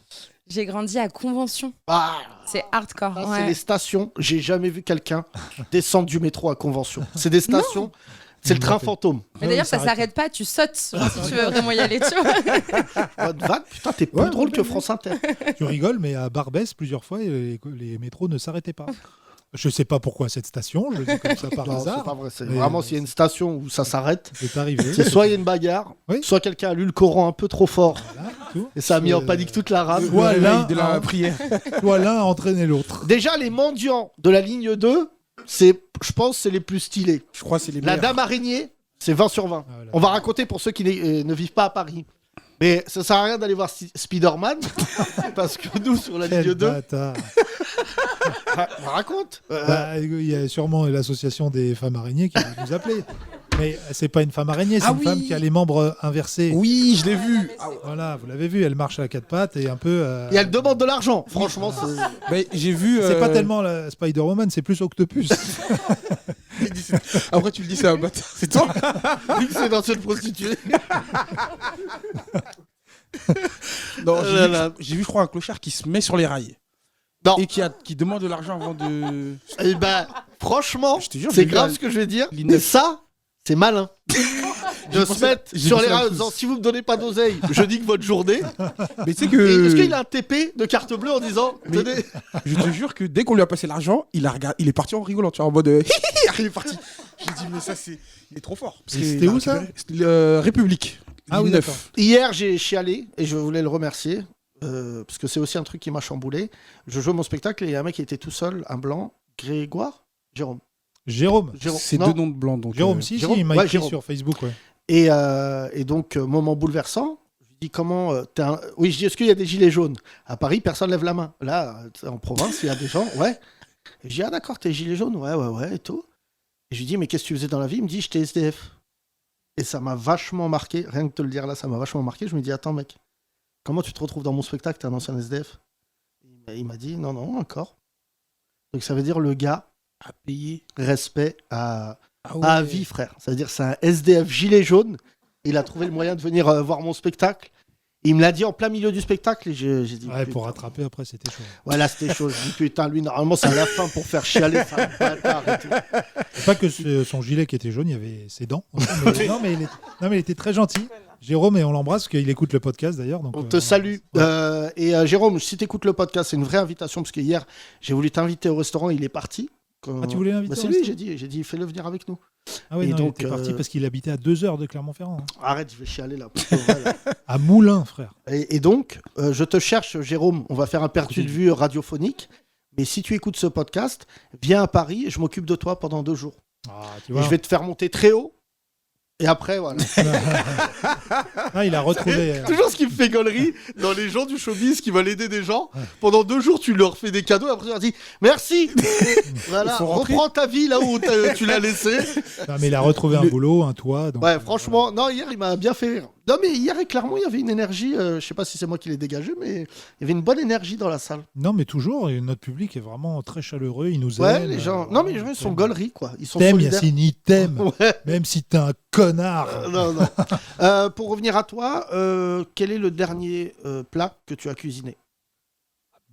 J'ai grandi à Convention. Ah, C'est hardcore. ça, ouais. c'est les stations. J'ai jamais vu quelqu'un descendre du métro à Convention. C'est des stations. C'est le train fantôme. Mais d'ailleurs, ça s'arrête pas, tu sautes genre, si tu veux vraiment y aller, tu vois. Votre vague, putain, t'es plus Ouais, drôle ouais, que ouais. France Inter. Tu rigoles, mais à Barbès, plusieurs fois, les métros ne s'arrêtaient pas. Je sais pas pourquoi cette station, je le dis comme ça par Non, c'est hasard. pas vrai. C'est Mais, vraiment, s'il y a une station où ça s'arrête, C'est arrivé. c'est soit il y a une bagarre, Oui. soit quelqu'un a lu le Coran un peu trop fort. Voilà, tout. Et ça a mis en panique toute la rame. Soit Le l'un réveil de la a- prière. soit l'un a entraîné l'autre. Déjà, les mendiants de la ligne 2, je pense, c'est les plus stylés. Je crois que c'est les La meilleurs. Dame Araignée, c'est 20 sur 20. Ah, voilà. On va raconter pour ceux qui ne vivent pas à Paris. Mais ça sert à rien d'aller voir Spider-Man, parce que nous, sur la ligne Quel 2, bâtard. raconte. Bah, il y a sûrement l'association des femmes araignées qui va nous appeler. Mais c'est pas une femme araignée, c'est Ah une oui. femme qui a les membres inversés. Oui, je l'ai vu. Ah, Voilà, vous l'avez vu, elle marche à quatre pattes et un peu. Et elle demande de l'argent. Franchement, c'est. mais j'ai vu. C'est pas tellement la Spider-Woman, c'est plus Octopus. Après, tu le dis, c'est un bâtard. C'est toi. c'est dans cette prostituée. Non, là. j'ai vu, je crois, un clochard qui se met sur les rails. Non. Et qui demande de l'argent avant de. Eh ben, franchement, Je te jure, c'est j'ai vu grave la- ce que je vais dire. l'INEF. Mais ça, c'est malin. De se mettre j'ai sur pensé les la rails en même disant chose. si vous me donnez pas d'oseille, je nique votre journée. Mais tu sais Et que. est-ce qu'il a un TP de carte bleue en disant Mais- tenez. Je te jure que dès qu'on lui a passé l'argent, il est parti en rigolant, tu vois, en mode. Il est parti. J'ai dit, mais ça, il est trop fort. Parce Et qu'il c'était a où, ça récupéré- C'était République. Ah oui, 9. d'accord. Hier, j'ai chialé et je voulais le remercier. Parce que c'est aussi un truc qui m'a chamboulé. Je jouais mon spectacle et il y a un mec qui était tout seul, un blanc, Jérôme. Jérôme. C'est Non. deux noms de blancs. Donc, Jérôme, si, Jérôme il m'a Ouais, écrit Jérôme. sur Facebook. Ouais. Et donc, moment bouleversant, je lui dis comment. Oui, je dis est-ce qu'il y a des gilets jaunes? À Paris, personne lève la main. Là, en province, il y a des gens, ouais. Et je dis ah d'accord, t'es gilet jaune? Ouais, et tout. Et je lui dis mais qu'est-ce que tu faisais dans la vie? Il me dit j'étais SDF. Et ça m'a vachement marqué, rien que te le dire là, ça m'a vachement marqué. Je me dis attends, mec, comment tu te retrouves dans mon spectacle? T'es un ancien SDF? Il m'a dit non, encore. Donc ça veut dire le gars, à payer. respect à Ah à vie, frère. Ça veut dire c'est un SDF gilet jaune. Il a trouvé le moyen de venir voir mon spectacle. Il me l'a dit en plein milieu du spectacle et j'ai dit. Ouais, pour putain. rattraper après, c'était chaud. Ouais, là c'était chaud. Je dis putain, lui normalement c'est à la fin pour faire chialer. C'est un bâtard et tout. C'est pas que son gilet qui était jaune, il y avait ses dents. Non, mais il était très gentil. Jérôme, et on l'embrasse, parce qu'il écoute le podcast d'ailleurs. Donc, On te salue. Ouais. Et Jérôme, si tu écoutes le podcast, c'est une vraie invitation parce que hier j'ai voulu t'inviter au restaurant, il est parti. Ah, tu voulais l'inviter Bah, c'est au lui, resto j'ai dit fais-le venir avec nous. Ah oui, Et non, donc, il était parti parce qu'il habitait à 2 heures de Clermont-Ferrand. hein. Arrête, je vais chialer là. pour de vrai, là. À Moulins, frère. Et donc, je te cherche, Jérôme. On va faire un perdu de vue radiophonique. Mais si tu écoutes ce podcast, viens à Paris et je m'occupe de toi pendant 2 jours. Ah, tu Et vois. je vais te faire monter très haut. Et après, voilà. Ah, il a retrouvé. Toujours ce qui me fait gaulerie dans les gens du showbiz qui veulent aider des gens. Pendant 2 jours, tu leur fais des cadeaux. Et après, tu leur dis merci. Voilà, Il faut rentrer. reprends ta vie là où tu l'as laissé. Non, mais il a retrouvé un boulot, un toit. Donc, Ouais, franchement, non, hier, il m'a bien fait rire. Non, mais hier, clairement, il y avait une énergie. Je sais pas si c'est moi qui l'ai dégagé, mais il y avait une bonne énergie dans la salle. Non, mais toujours, et notre public est vraiment très chaleureux. Il nous Ouais, aime. les gens. Non, mais les gens, ils sont gauleries, quoi. Ils sont T'aimes, solidaires. Yacine, il t'aime. Ouais. Même si t'es un connard. Non. Pour revenir à toi, quel est le dernier plat que tu as cuisiné?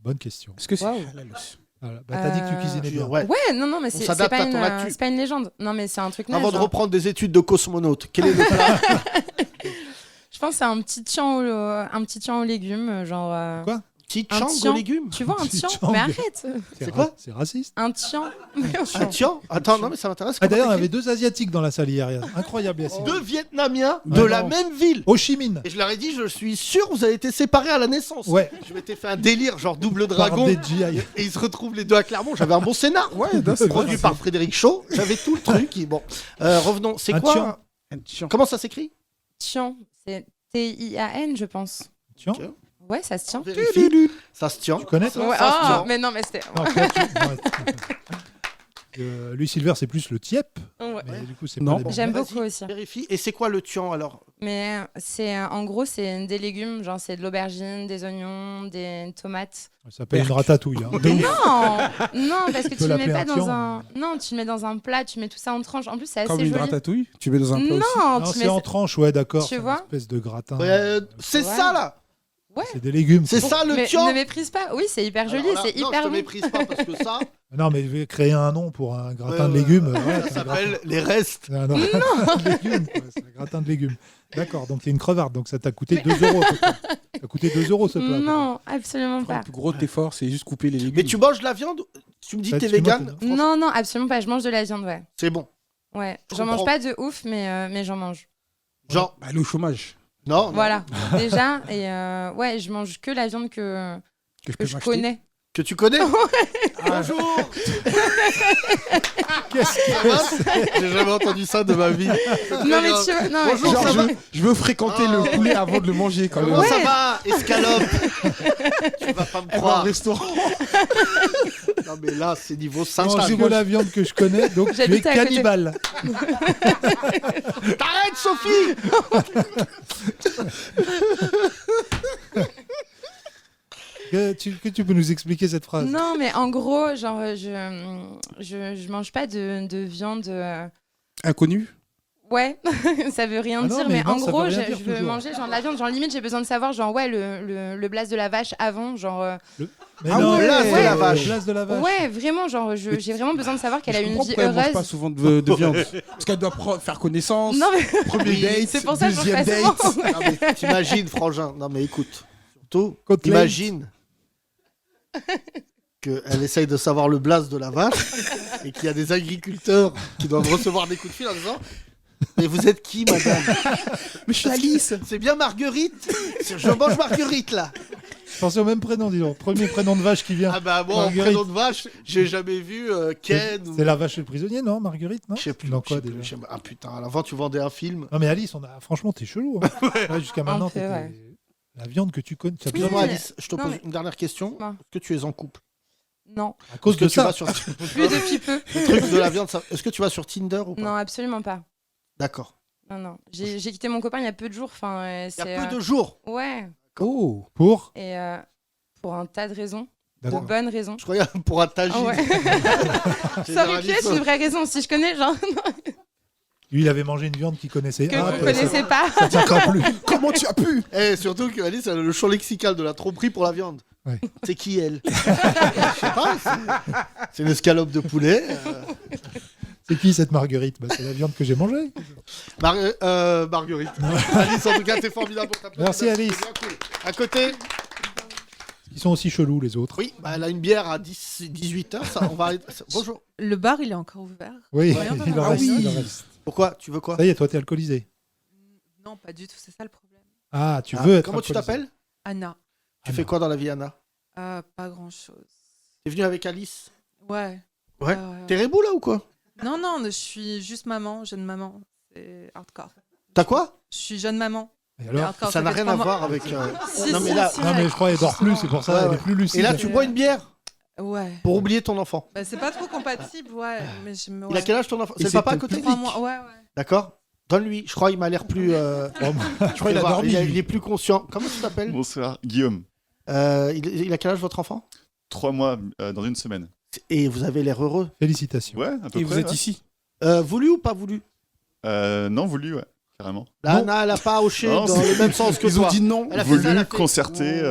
Bonne question. Est-ce que c'est Waouh. halal aussi Voilà. Bah, t'as dit que tu cuisinais bien. Ouais. Ouais, non, mais On c'est s'adapte pas, à ton actu. c'est pas une légende. Non, mais c'est un truc neige. Avant de genre. reprendre des études de cosmonaute, quel est le plat? Je pense que c'est un petit tian aux légumes, genre. Quoi Petit Un chang aux tian. légumes? Tu vois un Petit tian? tian. Mais arrête. C'est quoi? C'est raciste. Un tian. Un tian? Attends, non, mais ça m'intéresse. Ah, d'ailleurs, on Comment avait 2 Asiatiques dans la salle hier. Incroyable, Yacine. t'écris? 2 Vietnamiens de Ouais, la non. même ville. Ho Chi Minh. Et je leur ai dit, je suis sûr, vous avez été séparés à la naissance. Ouais. Je m'étais fait un délire, genre double Par dragon. des GI. Et ils se retrouvent les deux à Clermont. J'avais un bon scénar. Ouais, non, c'est Produit vrai, par Frédéric Shaw. J'avais tout le truc. Et bon, revenons. C'est Un quoi? tian. Un tian. Comment ça s'écrit? Tian. C'est Tian, je pense. Tiens. Ok. Ouais, ça se tient. Vérifie. Ça se tient. Tu connais toi Ouais, ça se tient. mais non, mais c'était. Non, toi, Louis Silver, c'est plus le tiep. Ouais. Mais du coup, c'est Non. pas les mêmes. J'aime Vas-y, beaucoup aussi. Vérifie. Et c'est quoi le tian alors? Mais c'est en gros, c'est des légumes, genre c'est de l'aubergine, des oignons, des tomates. Ça s'appelle une ratatouille. Hein. De ouf. Non, parce que peux tu le mets l'appeler pas un dans tian. un. Non, tu le mets dans un plat, tu mets tout ça en tranches. En plus, c'est Comme assez une joli. ratatouille, tu mets dans un plat aussi. Non, Non, tu c'est mets. en tranche, ouais, d'accord. Tu C'est une vois espèce de gratin. C'est Ouais. ça là. C'est des légumes. C'est quoi. ça le Mais tian. ne méprise pas. Oui, c'est hyper joli, Alors là, c'est non, hyper je te bon. méprise pas parce que ça, Non, mais je vais créer un nom pour un gratin de ouais, légumes. ouais, Ouais, ça c'est un s'appelle les restes. gratin- non, de légumes, quoi. C'est un gratin de légumes. D'accord, donc t'es une crevarde, donc ça t'a coûté 2 euros. à peu près. Ça a coûté 2 euros ce plat. Non, absolument Le pas. plus gros effort, c'est juste couper les légumes. Mais tu manges de la viande? Tu me dis que t'es Excuse-moi, vegan? Non, non, absolument pas. Je mange de la viande, ouais. C'est bon. Ouais. Je J'en mange comprends. pas de ouf, mais j'en mange. Genre, Bah, le chômage non. Voilà, déjà. Et ouais, je mange que la viande que que je peux je m'acheter. connais. Que tu connais? Bonjour. Qu'est-ce que J'ai jamais entendu ça de ma vie. Non, mais tu vois. Non, mais- Bonjour, Genre, ça va je veux fréquenter le poulet avant de le manger quand même. Comment ça va, escalope? Tu vas pas me Elle va au croire. restaurant. Non mais là, c'est niveau c'est Saint. de la viande que je connais, donc tu es J'habite à côté. cannibale. T'arrêtes, Sophie. Que tu peux nous expliquer cette phrase? Non, mais en gros, genre, je mange pas de viande. Inconnu. Ouais, ça veut rien Ah non, dire, mais mais non, en ça gros, veut rien je dire veux toujours. manger genre de la viande. Genre, limite, j'ai besoin de savoir, genre, ouais, le blast de la vache avant, genre. Mais Ah non, ouais, place de ouais. la vache. Place de la vache. Ouais, vraiment, genre, j'ai vraiment besoin de savoir qu'elle a Je une comprends vie pourquoi elle mange pas heureuse. souvent de viande. Parce qu'elle doit faire connaissance. Non, mais Premier Oui, date, c'est pour ça que je mange deuxième pas date. souvent. Non mais t'imagines, frangin. Non mais écoute. Surtout, Côtelette. imagine qu'elle essaye de savoir le blast de la vache et qu'il y a des agriculteurs qui doivent recevoir des coups de fil en disant mais vous êtes qui, madame? Mais je suis Alice. C'est bien Marguerite. Je mange Marguerite là. Pensez au même prénom, dis donc. Premier prénom de vache qui vient. Ah bah bon, en Marguerite. prénom de vache, j'ai jamais vu Ken ou... C'est la vache et le prisonnier, non, Marguerite, non? Je sais plus. Dans je quoi sais plus, déjà? je sais pas. Ah putain, avant tu vendais un film. Non mais Alice, franchement, t'es chelou. Hein. Ouais, jusqu'à maintenant, peu, t'étais- ouais. la viande que tu connais. Tu as besoin Excuse-moi de- Alice, je te Non, pose mais- une dernière question. Dis-moi. Est-ce que tu es en couple? Non, À cause Est-ce que de tu ça. vas sur plus depuis peu. le truc de la viande, est-ce que tu vas sur Tinder ou pas? Non, absolument pas. D'accord. Non, non. J'ai quitté mon copain il y a peu de jours. Enfin, Il y c'est. a peu de jours. Ouais. Oh. Pour Et pour un tas de raisons. De D'accord. bonnes raisons. Je croyais pour un tagine. Ah ouais. Ça aurait pu être une vraie raison. Si je connais, genre, Lui, il avait mangé une viande qu'il connaissait. que Ah, vous bah, connaissez pas. ça tient encore plus. Comment tu as pu? Et surtout que Alice a le champ lexical de la tromperie pour la viande. Ouais. C'est qui elle? Je sais pas. C'est une escalope de poulet. C'est qui cette Marguerite? Bah, c'est la viande que j'ai mangée. Marguerite. Alice, en tout cas, t'es formidable pour ta place. Merci, Alice. C'est bien cool. À côté, Ils sont aussi chelous, les autres. oui, bah, elle a une bière à 18h. Ça, on va arrêter. Bonjour. Le bar, il est encore ouvert. Oui, Ouais, il en ah reste, oui. il en reste. Pourquoi? Tu veux quoi? Ça y est, toi, t'es alcoolisé. Non, pas du tout, c'est ça le problème. Ah, tu Ah, veux être comment tu alcoolisé. t'appelles? Anna, Tu fais quoi dans la vie, Anna? pas grand-chose. T'es venue avec Alice? Ouais. Ouais. T'es rebou là ou quoi? Non, non, je suis juste maman, jeune maman. C'est hardcore. T'as quoi? Je suis jeune maman. Et C'est alors hardcore, Ça n'a fait rien 3 à mois. voir avec. Si, Non, si, mais là- si, Non, mais je crois qu'elle dort plus, c'est pour ça, Ouais, elle ouais. est plus lucide. Et là, tu bois une bière Ouais. pour oublier ton enfant. Bah, c'est pas trop compatible, ouais. Mais je me. Il a quel âge ton enfant? Et C'est le c'est papa à le côté? 3 mois, ouais, ouais. D'accord. Donne-lui. Je crois qu'il m'a l'air plus. Je crois qu'il a dormi. Il est plus conscient. Comment tu t'appelles? Bonsoir, Guillaume. Il a quel âge votre enfant? 3 mois dans une semaine. Et vous avez l'air heureux. Félicitations. Ouais, à peu Et près. vous êtes ouais. ici. Voulu ou pas voulu? Non, voulu, ouais, carrément. Là, Non. Anna, elle a pas hoché Non, dans c'est- le même sens que Ils toi. ont dit non. Elle a fait ça, elle Voulu, a fait- concerté,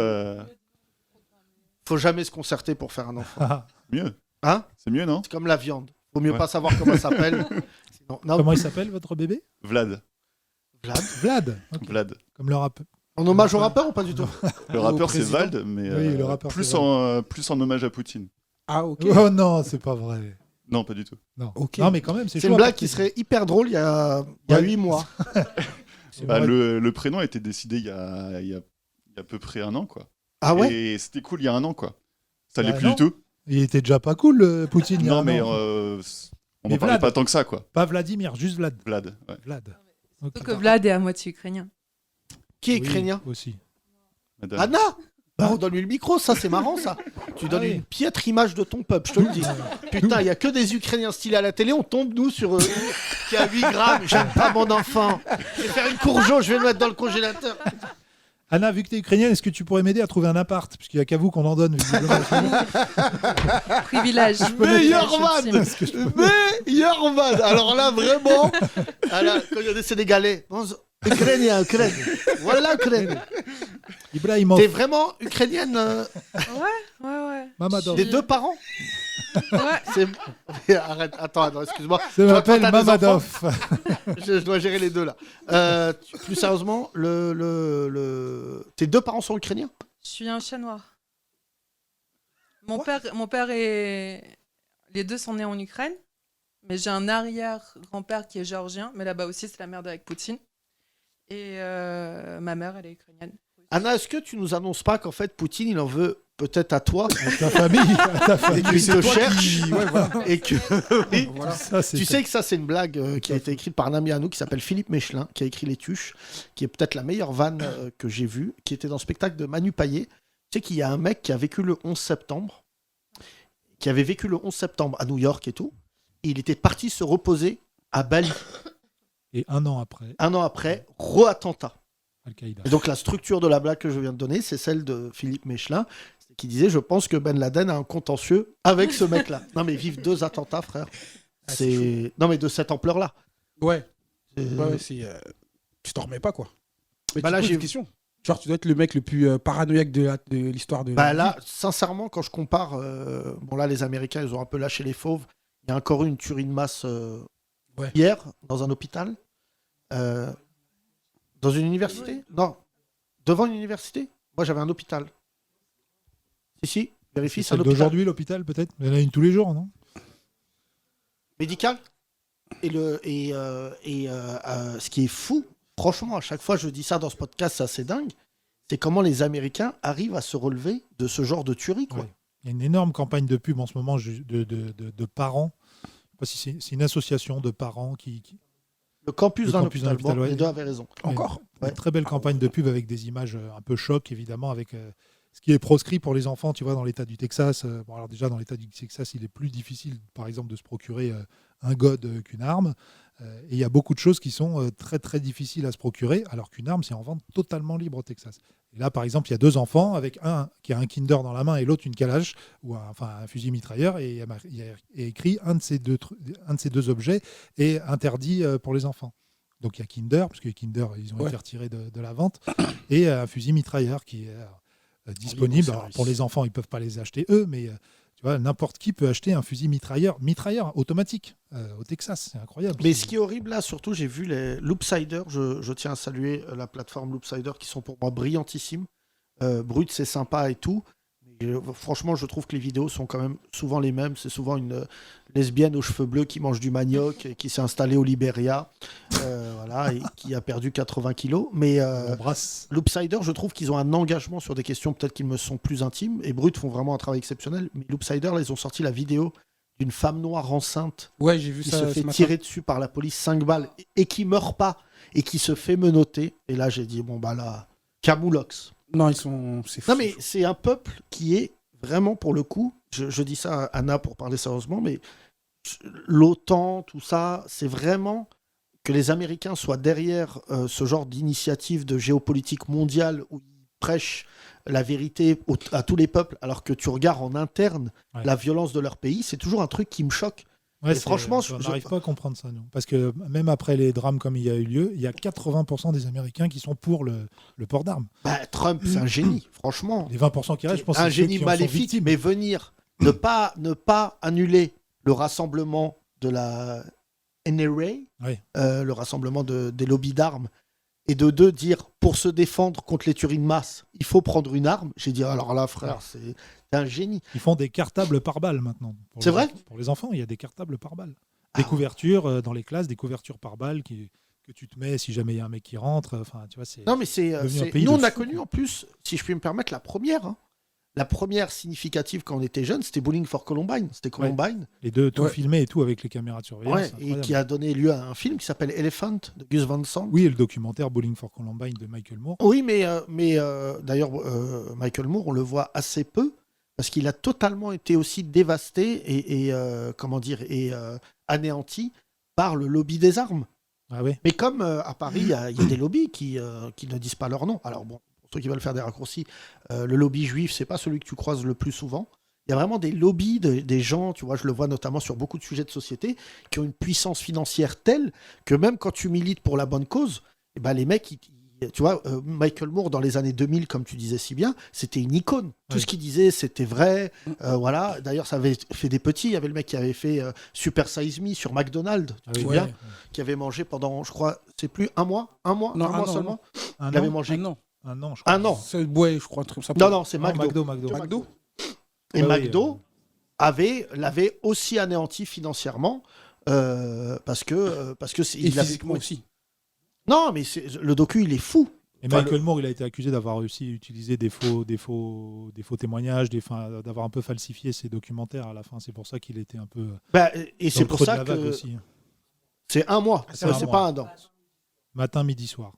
Faut jamais se concerter pour faire un enfant. Ah, mieux. Hein? C'est mieux, non? C'est comme la viande. Faut mieux Ouais. pas savoir comment elle s'appelle. Sinon- Non, comment il s'appelle, votre bébé? Vlad. Vlad. Vlad. Ok. Vlad. Comme le rap. En hommage au rappeur ou pas du tout? Le Au rappeur, c'est président. Vald, mais Oui, le rappeur, plus, c'est plus en hommage à Poutine. Ah, ok. Oh non, c'est pas vrai. Non, pas du tout. Non. Ok. Non, mais quand même, c'est C'est chaud une à blague porter. qui serait hyper drôle il y a Ouais. 8 mois. C'est Bah, vrai. le prénom a été décidé il y a à peu près un an, quoi. Ah ouais? Et c'était cool il y a un an, quoi. Ça Bah, l'est plus non. du tout. Il était déjà pas cool, Poutine. il y a Non, un mais an. on Mais n'en parlait Vlad. pas tant que ça, quoi. Pas Vladimir, juste Vlad. Vlad, ouais. Vlad. Ok. Surtout que Vlad est à moitié ukrainien. Qui est Oui, ukrainien? aussi. Anna bah, on donne lui le micro, ça c'est marrant ça. Tu donnes une piètre image de ton peuple, je te le dis. Putain, il y a que des Ukrainiens stylés à la télé, on tombe nous sur qui a 8 grammes, j'aime pas mon enfant. Je vais faire une courgeot, je vais le mettre dans le congélateur. Anna, vu que tu es ukrainienne, est-ce que tu pourrais m'aider à trouver un appart? Parce qu'il n'y a qu'à vous qu'on en donne. Privilège. Meilleur van. Meilleur van. Alors là, vraiment, quand il y a des Sénégalais, Ukrainien. Voilà, Ukraine. Ibrahimov. T'es vraiment ukrainienne Ouais. Mamadov. Des deux parents? Ouais. Arrête, attends, excuse-moi. Ça m'appelle Mamadov. Je dois gérer les deux là. Plus sérieusement, tes deux parents sont ukrainiens? Je suis un chat noir. Mon père est... Les deux sont nés en Ukraine, mais j'ai un arrière-grand-père qui est géorgien, mais là-bas aussi c'est la merde avec Poutine. Et ma mère, elle est ukrainienne. Anna, est-ce que tu nous annonces pas qu'en fait Poutine il en veut peut-être à toi, à ta famille, et qu'il te cherche et que oui. Voilà. Ça, tu sais que ça c'est une blague qui a été écrite par un ami à nous qui s'appelle Philippe Mechelin, qui a écrit Les Tuches, qui est peut-être la meilleure vanne que j'ai vue, qui était dans le spectacle de Manu Payet. Tu sais qu'il y a un mec qui a vécu le 11 septembre, qui avait vécu le 11 septembre à New York et tout, et il était parti se reposer à Bali. Et un an après, re-attentat. Al-Qaïda. Et donc la structure de la blague que je viens de donner, c'est celle de Philippe Mechelin, qui disait « Je pense que Ben Laden a un contentieux avec ce mec-là ». Non mais vivre 2 attentats, frère. Non mais de cette ampleur-là. Ouais. Tu t'en remets pas, quoi. Mais bah là, j'ai une question. Genre, tu dois être le mec le plus paranoïaque de l'histoire de... Bah là, sincèrement, quand je compare... Bon là, les Américains, ils ont un peu lâché les fauves. Il y a encore eu une tuerie de masse hier, dans un hôpital. Dans une université? Non. Devant une université? Moi, j'avais un hôpital. Si, vérifie, c'est un hôpital. D'aujourd'hui, l'hôpital, peut-être? Il y en a une tous les jours, non? Médical. Et ce qui est fou, franchement, à chaque fois, je dis ça dans ce podcast, c'est assez dingue, c'est comment les Américains arrivent à se relever de ce genre de tuerie, quoi. Ouais. Il y a une énorme campagne de pub en ce moment de parents. Je sais pas si c'est une association de parents qui... Le campus d'un hôpital. Bon, ouais. les deux avaient raison. Encore. Une très belle campagne de pub avec des images un peu choc, évidemment, avec ce qui est proscrit pour les enfants, tu vois, dans l'État du Texas. Bon, alors déjà, dans l'État du Texas, il est plus difficile, par exemple, de se procurer un god qu'une arme. Et il y a beaucoup de choses qui sont très, très difficiles à se procurer, alors qu'une arme, c'est en vente totalement libre au Texas. Et là, par exemple, il y a 2 enfants, avec un qui a un Kinder dans la main et l'autre une Kalash, ou un fusil mitrailleur, et il y a écrit un de ces deux objets est interdit pour les enfants. Donc il y a Kinder, parce que les Kinder, ils ont été retirés de la vente, et un fusil mitrailleur qui est disponible. Alors, pour les enfants, ils ne peuvent pas les acheter eux, mais tu vois, n'importe qui peut acheter un fusil mitrailleur automatique au Texas. C'est incroyable. Mais ce qui est horrible là, surtout, j'ai vu les Loopsider. Je tiens à saluer la plateforme Loopsider qui sont pour moi brillantissimes. Brut, c'est sympa et tout. Mais, franchement, je trouve que les vidéos sont quand même souvent les mêmes. C'est souvent une lesbienne aux cheveux bleus qui mange du manioc et qui s'est installée au Libéria, voilà, et qui a perdu 80 kilos. Mais Loopsider, je trouve qu'ils ont un engagement sur des questions peut-être qui me sont plus intimes. Et Brut font vraiment un travail exceptionnel. Mais Loopsider, là, ils ont sorti la vidéo d'une femme noire enceinte j'ai vu qui ça, se fait tirer dessus par la police 5 balles et qui meurt pas et qui se fait menotter. Et là, j'ai dit, bon, bah là, Camoulox. Non, c'est fou. Non, mais c'est un peuple qui est vraiment, pour le coup, je dis ça à Anna pour parler sérieusement, mais l'OTAN, tout ça, c'est vraiment que les Américains soient derrière ce genre d'initiative de géopolitique mondiale où ils prêchent la vérité à tous les peuples, alors que tu regardes en interne la violence de leur pays, c'est toujours un truc qui me choque. Ouais, franchement, on n'arrive pas à comprendre ça, nous. Parce que même après les drames comme il y a eu lieu, il y a 80% des Américains qui sont pour le port d'armes. Bah, Trump, c'est un génie, franchement. Les 20% qui restent, je pense que un c'est génie ceux qui maléfique, mais venir ne pas annuler le rassemblement de la NRA, le rassemblement des lobbies d'armes, et de dire pour se défendre contre les tueries de masse, il faut prendre une arme. J'ai dit alors là, frère, c'est un génie. Ils font des cartables par balle maintenant. C'est vrai ? Pour les enfants, il y a des cartables par balle. Des couvertures dans les classes, des couvertures par balle que tu te mets si jamais il y a un mec qui rentre. Enfin, tu vois, c'est. Non, mais c'est nous on a connu en plus, si je puis me permettre, la première. Hein. La première significative quand on était jeune, c'était Bowling for Columbine. C'était Columbine. Les deux, tout filmé et tout avec les caméras de surveillance. Ouais, et qui a donné lieu à un film qui s'appelle Elephant de Gus Van Sant. Oui, et le documentaire Bowling for Columbine de Michael Moore. Oui, mais d'ailleurs, Michael Moore, on le voit assez peu parce qu'il a totalement été aussi dévasté et anéanti par le lobby des armes. Ah oui. Mais comme à Paris, il y a des lobbies qui ne disent pas leur nom. Alors bon, pour ceux qui veulent faire des raccourcis, le lobby juif, c'est pas celui que tu croises le plus souvent. Il y a vraiment des lobbies des gens, tu vois, je le vois notamment sur beaucoup de sujets de société, qui ont une puissance financière telle que même quand tu milites pour la bonne cause, eh ben les mecs, tu vois, Michael Moore dans les années 2000, comme tu disais si bien, c'était une icône. Tout ce qu'il disait, c'était vrai. Voilà. D'ailleurs, ça avait fait des petits. Il y avait le mec qui avait fait Super Size Me sur McDonald's, tu te souviens, qui avait mangé pendant, je crois, c'est plus un mois seulement. Il avait mangé un an, je crois. Un an. Ouais, je crois, un truc comme ça. Non, c'est McDo. McDo. Et McDo l'avait aussi anéanti financièrement parce que et physiquement aussi. Non, mais le docu, il est fou. Et Michael Moore, il a été accusé d'avoir aussi utilisé des faux témoignages, d'avoir un peu falsifié ses documentaires à la fin. C'est pour ça qu'il était un peu. Et c'est pour ça que aussi. C'est un mois. C'est pas un an. Matin, midi, soir.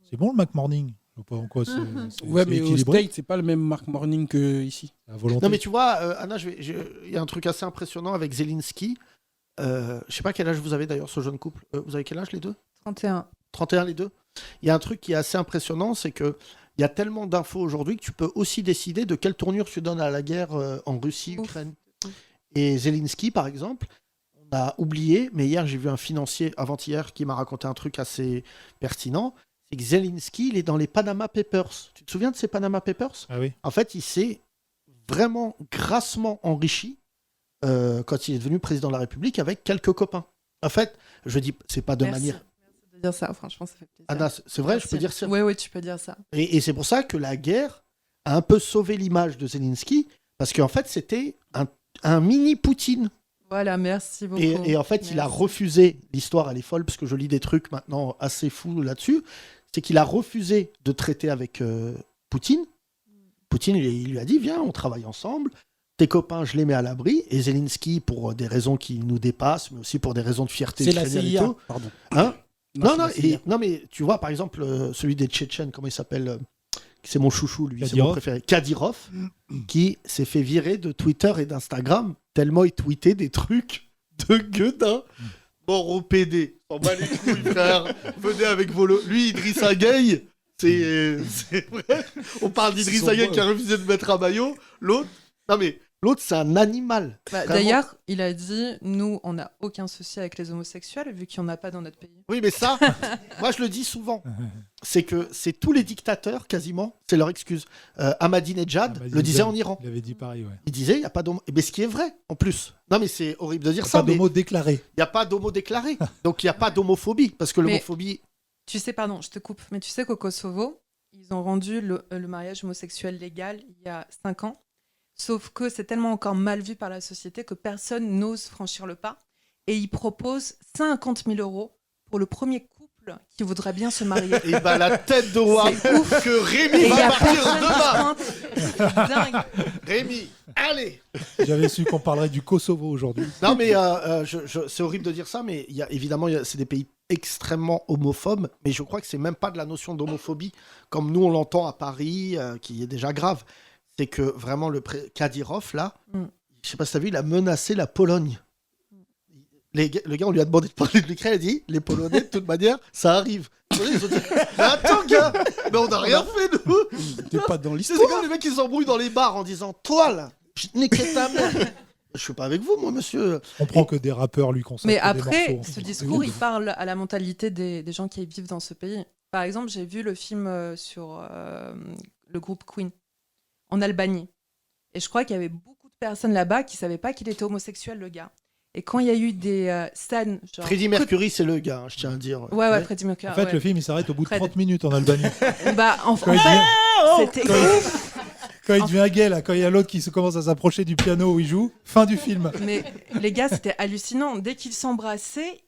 C'est bon le McMorning. Ouais, mais au States, c'est pas le même Mark Morning que ici. Non, mais tu vois, Anna, il y a un truc assez impressionnant avec Zelensky. Je sais pas quel âge vous avez d'ailleurs, ce jeune couple. Vous avez quel âge les deux ? 31. 31 les deux. Il y a un truc qui est assez impressionnant, c'est que il y a tellement d'infos aujourd'hui que tu peux aussi décider de quelle tournure tu donnes à la guerre en Russie, Ukraine. Et Zelensky, par exemple, on a oublié, mais hier j'ai vu un financier avant-hier qui m'a raconté un truc assez pertinent. C'est que Zelensky, il est dans les Panama Papers. Tu te souviens de ces Panama Papers ? Ah oui. En fait, il s'est vraiment grassement enrichi quand il est devenu président de la République avec quelques copains. En fait, je dis, c'est pas de manière. Merci de dire ça, franchement, ça fait plaisir. Anna, c'est vrai, je peux dire ça. Oui, tu peux dire ça. Et c'est pour ça que la guerre a un peu sauvé l'image de Zelensky, parce qu'en fait, c'était un mini Poutine. Voilà, merci beaucoup. Et en fait, il a refusé, l'histoire elle est folle, parce que je lis des trucs maintenant assez fous là-dessus, c'est qu'il a refusé de traiter avec Poutine. Poutine, il lui a dit, viens, on travaille ensemble, tes copains, je les mets à l'abri, et Zelensky, pour des raisons qui nous dépassent, mais aussi pour des raisons de fierté. C'est la CIA, pardon. Hein ? Non, mais tu vois, par exemple, celui des Tchétchènes, comment il s'appelle c'est mon chouchou, lui, c'est mon préféré. Kadyrov, qui s'est fait virer de Twitter et d'Instagram, tellement il tweetait des trucs de gueudin. Mort au PD. S'en bat les couilles, frère. Venez avec vos... Lui, Idrissa Gueye, c'est vrai. On parle d'Idrissa Gueye qui a refusé de mettre un maillot. L'autre, c'est un animal. D'ailleurs, il a dit, nous, on n'a aucun souci avec les homosexuels, vu qu'il n'y en a pas dans notre pays. Oui, mais ça, moi, je le dis souvent. C'est que c'est tous les dictateurs, quasiment, c'est leur excuse. Ahmadinejad le disait en Iran. Il avait dit pareil, ouais. Il disait, il n'y a pas d'homo... Mais ce qui est vrai, en plus. Non, mais c'est horrible de dire Il ça. n'y a pas d'homo déclaré. Il n'y a pas d'homo déclaré. Donc, il n'y a pas d'homophobie. Parce que l'homophobie... Tu sais, pardon, je te coupe. Mais tu sais qu'au Kosovo, ils ont rendu le mariage homosexuel légal il y a 5 ans. Sauf que c'est tellement encore mal vu par la société que personne n'ose franchir le pas. Et ils proposent 50 000 € pour le premier couple qui voudrait bien se marier. Et bah la tête de roi que Rémi va partir demain. Dingue. Rémi, allez. J'avais su qu'on parlerait du Kosovo aujourd'hui. Non mais c'est horrible de dire ça, mais évidemment c'est des pays extrêmement homophobes, mais je crois que c'est même pas de la notion d'homophobie comme nous on l'entend à Paris, qui est déjà grave. C'est que vraiment Kadyrov, là, je sais pas si tu as vu, il a menacé la Pologne. Le gars, on lui a demandé de parler de l'Ukraine, il a dit, les Polonais, de toute manière, ça arrive. Ils ont dit, mais attends, gars, mais on n'a rien fait, nous. T'es pas dans l'histoire. C'est comme les mecs qui s'embrouillent dans les bars en disant, toi, là, je niquais ta mère. Je suis pas avec vous, moi, monsieur. On prend que des rappeurs lui consacrent. Mais après, ce discours, il parle à la mentalité des gens qui vivent dans ce pays. Par exemple, j'ai vu le film sur le groupe Queen en Albanie. Et je crois qu'il y avait beaucoup de personnes là-bas qui ne savaient pas qu'il était homosexuel, le gars. Et quand il y a eu des scènes... genre... Freddie Mercury, c'est le gars, je tiens à dire. Ouais, Freddie Mercury. En fait, le film, il s'arrête au bout de 30 minutes en Albanie. En fait, c'était ouf. Quand il devient gay, là, quand il y a l'autre qui commence à s'approcher du piano où il joue, fin du film. Mais les gars, c'était hallucinant. Dès qu'ils s'embrassaient,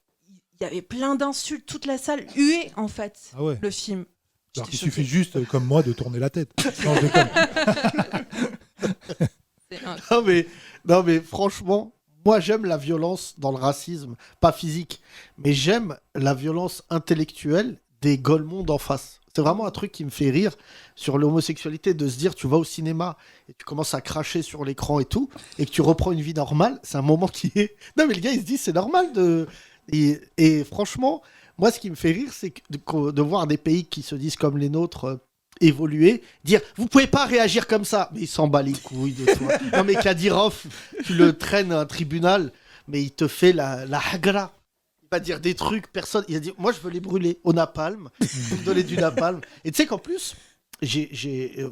il y avait plein d'insultes. Toute la salle huait, en fait, le film. Alors qu'il suffit juste, comme moi, de tourner la tête. Non, je déconne. Non, mais franchement, moi, j'aime la violence dans le racisme, pas physique, mais j'aime la violence intellectuelle des golemons d'en face. C'est vraiment un truc qui me fait rire sur l'homosexualité, de se dire, tu vas au cinéma et tu commences à cracher sur l'écran et tout, et que tu reprends une vie normale, c'est un moment qui est... Non, mais le gars, il se dit, c'est normal de... Et franchement, moi, ce qui me fait rire, c'est de voir des pays qui se disent comme les nôtres... évoluer, dire vous pouvez pas réagir comme ça, mais il s'en bat les couilles de toi. Non mais Kadyrov, tu le traînes à un tribunal, mais il te fait la hagra. Il va dire des trucs, personne. Il va dire moi je veux les brûler au napalm, vous me donnez du napalm. Et tu sais qu'en plus,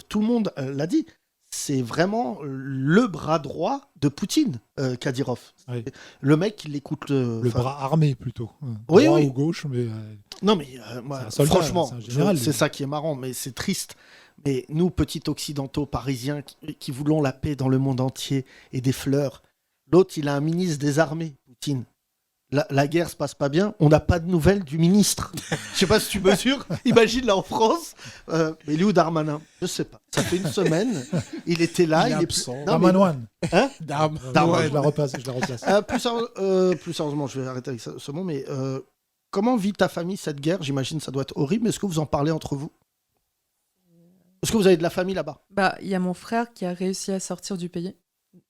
tout le monde l'a dit, c'est vraiment le bras droit de Poutine, Kadyrov. Oui. Le mec, il écoute le bras armé plutôt. Oui, droit oui. ou gauche, mais. Non, mais moi, c'est un soldat, franchement, c'est un général, c'est ça qui est marrant, mais c'est triste. Mais nous, petits occidentaux parisiens qui voulons la paix dans le monde entier et des fleurs, l'autre, il a un ministre des armées, Poutine. La guerre se passe pas bien, on n'a pas de nouvelles du ministre. Je sais pas si tu mesures, imagine là en France. Mais il est où Darmanin? Je sais pas. Ça fait une semaine, il était là, il est absent. Darmanoine. Hein? Ouais, je la replace. Plus sérieusement, je vais arrêter avec ce mot, mais comment vit ta famille cette guerre? J'imagine que ça doit être horrible. Est-ce que vous en parlez entre vous? Est-ce que vous avez de la famille là-bas? Bah, il y a mon frère qui a réussi à sortir du pays.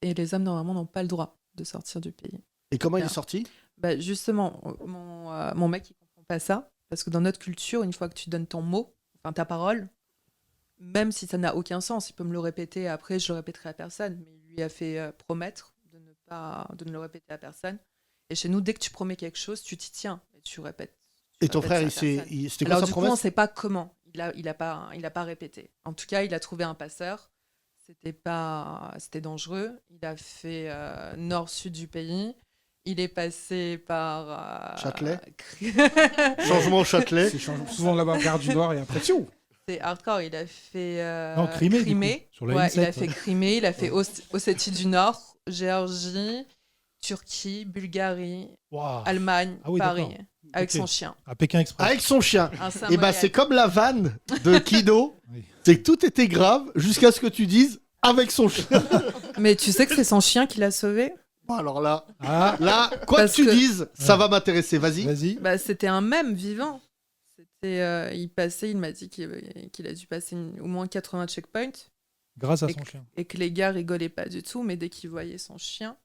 Et les hommes, normalement, n'ont pas le droit de sortir du pays. Et comment il est sorti? Bah, justement, mon mec, il comprend pas ça. Parce que dans notre culture, une fois que tu donnes ton mot, enfin ta parole, même si ça n'a aucun sens, il peut me le répéter après, je le répéterai à personne. Mais il lui a fait promettre de ne le répéter à personne. Et chez nous, dès que tu promets quelque chose, tu t'y tiens et tu répètes. Et ton frère, c'était quoi Alors sa du coup, promesse? on ne sait pas comment. Il a pas répété. En tout cas, il a trouvé un passeur. C'était dangereux. Il a fait nord-sud du pays. Il est passé par Châtelet. Changement Châtelet. C'est souvent là-bas, Gare du Nord et après. C'est hardcore. Il a fait Non, Crimée. Sur la Ouais, ligne il a 7, fait Crimée. Il a fait Ossétie du Nord, Géorgie, Turquie, Bulgarie, Wow. Allemagne, Ah oui, Paris, d'accord. avec Ok. son chien. À Pékin Express. Avec son chien. Un Et Samoyed. bah c'est comme la vanne de Kido. Oui. C'est que tout était grave jusqu'à ce que tu dises avec son chien. Mais tu sais que c'est son chien qui l'a sauvé? Bon, alors là, Ah, quoi Parce que tu que- dises, ça va m'intéresser. Vas-y. vas-y. Bah, c'était un mème vivant. Il m'a dit qu'il a dû passer au moins 80 checkpoints Grâce à et son que- chien. et que les gars rigolaient pas du tout, mais dès qu'ils voyaient son chien,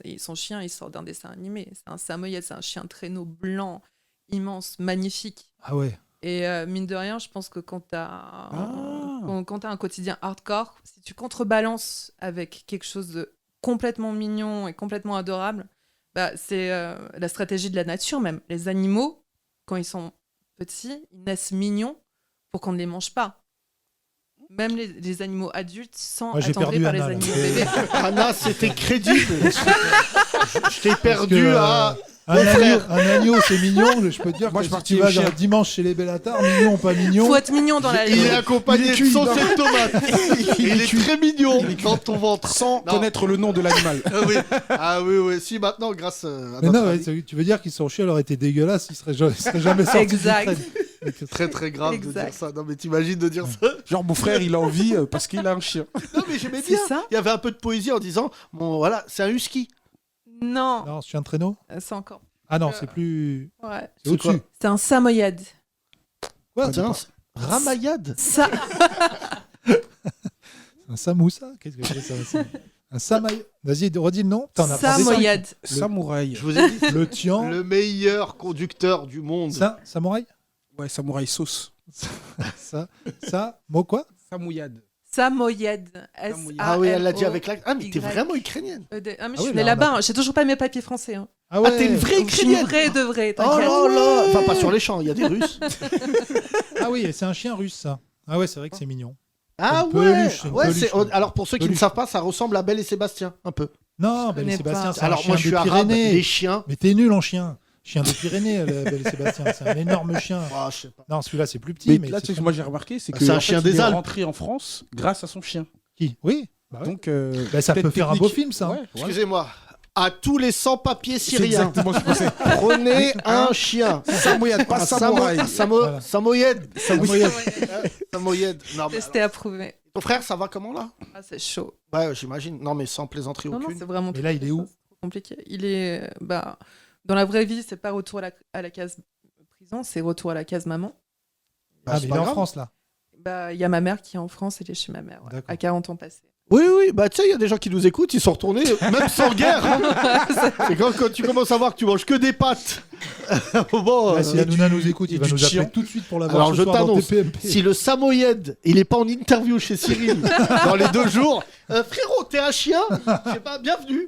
et son chien, il sort d'un dessin animé. C'est un Samoyed, c'est un chien traîneau blanc, immense, magnifique. Ah ouais. Et mine de rien, je pense que quand t'as un quotidien hardcore, si tu contrebalances avec quelque chose de complètement mignon et complètement adorable, bah, c'est la stratégie de la nature même. Les animaux, quand ils sont petits, ils naissent mignons pour qu'on ne les mange pas. Même les animaux adultes sont Moi, j'ai attendris perdu par les Anna, là. animaux bébés. Anna, c'était crédible. Je t'ai perdu que, à. Un agneau, c'est mignon. Je peux te dire Moi, que je si partais tu vas au chien. dimanche chez les Bellatar, mignon, pas mignon. Faut être mignon dans la Il est vie. accompagné de cuit, sauce non. et de tomate. Il est très mignon dans ton ventre. Sans Non. connaître le nom de l'animal. Ah oui. Si, maintenant, grâce à Mais notre non, ami, tu veux dire qu'ils sont chien aurait été dégueulasse, il serait jamais sorti. Exact. très très grave de Exact. dire ça. Non, mais t'imagines de dire ça? Genre, mon frère, il a envie parce qu'il a un chien. Non, mais j'aimais C'est bien. ça? Il y avait un peu de poésie en disant bon, voilà, c'est un husky. Non, Non, c'est un traîneau. c'est encore. Ah non, c'est plus. Ouais. C'est au-dessus. C'est un Samoyed. Quoi, Tiens, Ramayad. Ça... un samoussa? Qu'est-ce que c'est ça? Un samaï. Vas-y, redis le nom. T'en as parlé. Samoyed. Samouraï. Je vous ai dit, Le Tian. le meilleur conducteur du monde. Samouraï. Ouais, samouraï sauce. Ça. Mot quoi? Samouyad. Samoyed. Ah oui, elle l'a dit avec la. Ah, mais t'es vraiment ukrainienne. Ah, mais Ah je oui, suis là, née là-bas. J'ai toujours pas mes papiers français. Hein. Ah ouais. Ah, t'es une vraie Je suis une ukrainienne. vraie de vraie. Oh T'inquiète. là là. Enfin, pas sur les champs, il y a des Russes. Ah oui, c'est un chien russe, ça. Ah ouais, c'est vrai que c'est mignon. Ah Une ouais. peluche, une Ouais, peluche. alors pour ceux qui ne Peluche. savent pas, ça ressemble à Belle et Sébastien, un peu. Non, Je Belle et connais Sébastien, pas. c'est un Alors chien moi, je suis des arabe. Pyrénées. Les chiens. Mais t'es nul en chien. Chien des Pyrénées, Belle et Sébastien. C'est un énorme chien. Ah, je sais pas. Non, celui-là, c'est plus petit. Mais là, c'est tu sais que moi, j'ai remarqué, c'est Ah, que c'est un en chien fait, il des est Alpes. rentré en France grâce à son chien. qui? Oui. Bah ouais. Donc, Bah, ça peut-être peut faire un beau film, ça. Ouais, ouais. Excusez-moi. À tous les sans-papiers C'est syriens, exactement ce que je pensais. prenez un chien. Samoyed, pas Un samouraï. Voilà. Samoyed. Samoyed. Samoyed. Non, mais Testé, approuvé. Ton frère, ça va comment là? Ah, c'est chaud. Ouais, j'imagine. Non, mais sans plaisanterie Non, non, aucune. c'est vraiment Mais là, il est où? c'est trop compliqué. Il est. Dans la vraie vie, c'est pas retour à la case prison, c'est retour à la case maman. Ah, c'est mais il pas est en grave. France là. Il y a ma mère qui est en France, elle est chez ma mère, ouais, D'accord. à 40 ans passés. Oui, tu sais, il y a des gens qui nous écoutent, ils sont retournés, même sans guerre. Hein. C'est quand tu commences à voir que tu manges que des pâtes. Bon, Là, si Hanouna nous écoute, il va du nous appeler chiant. tout de suite pour l'avoir alors ce je soir dans t'annonce, TPMP. si le Samoyed, il est pas en interview chez Cyril dans les 2 jours, frérot, t'es un chien? Je sais pas, bienvenue.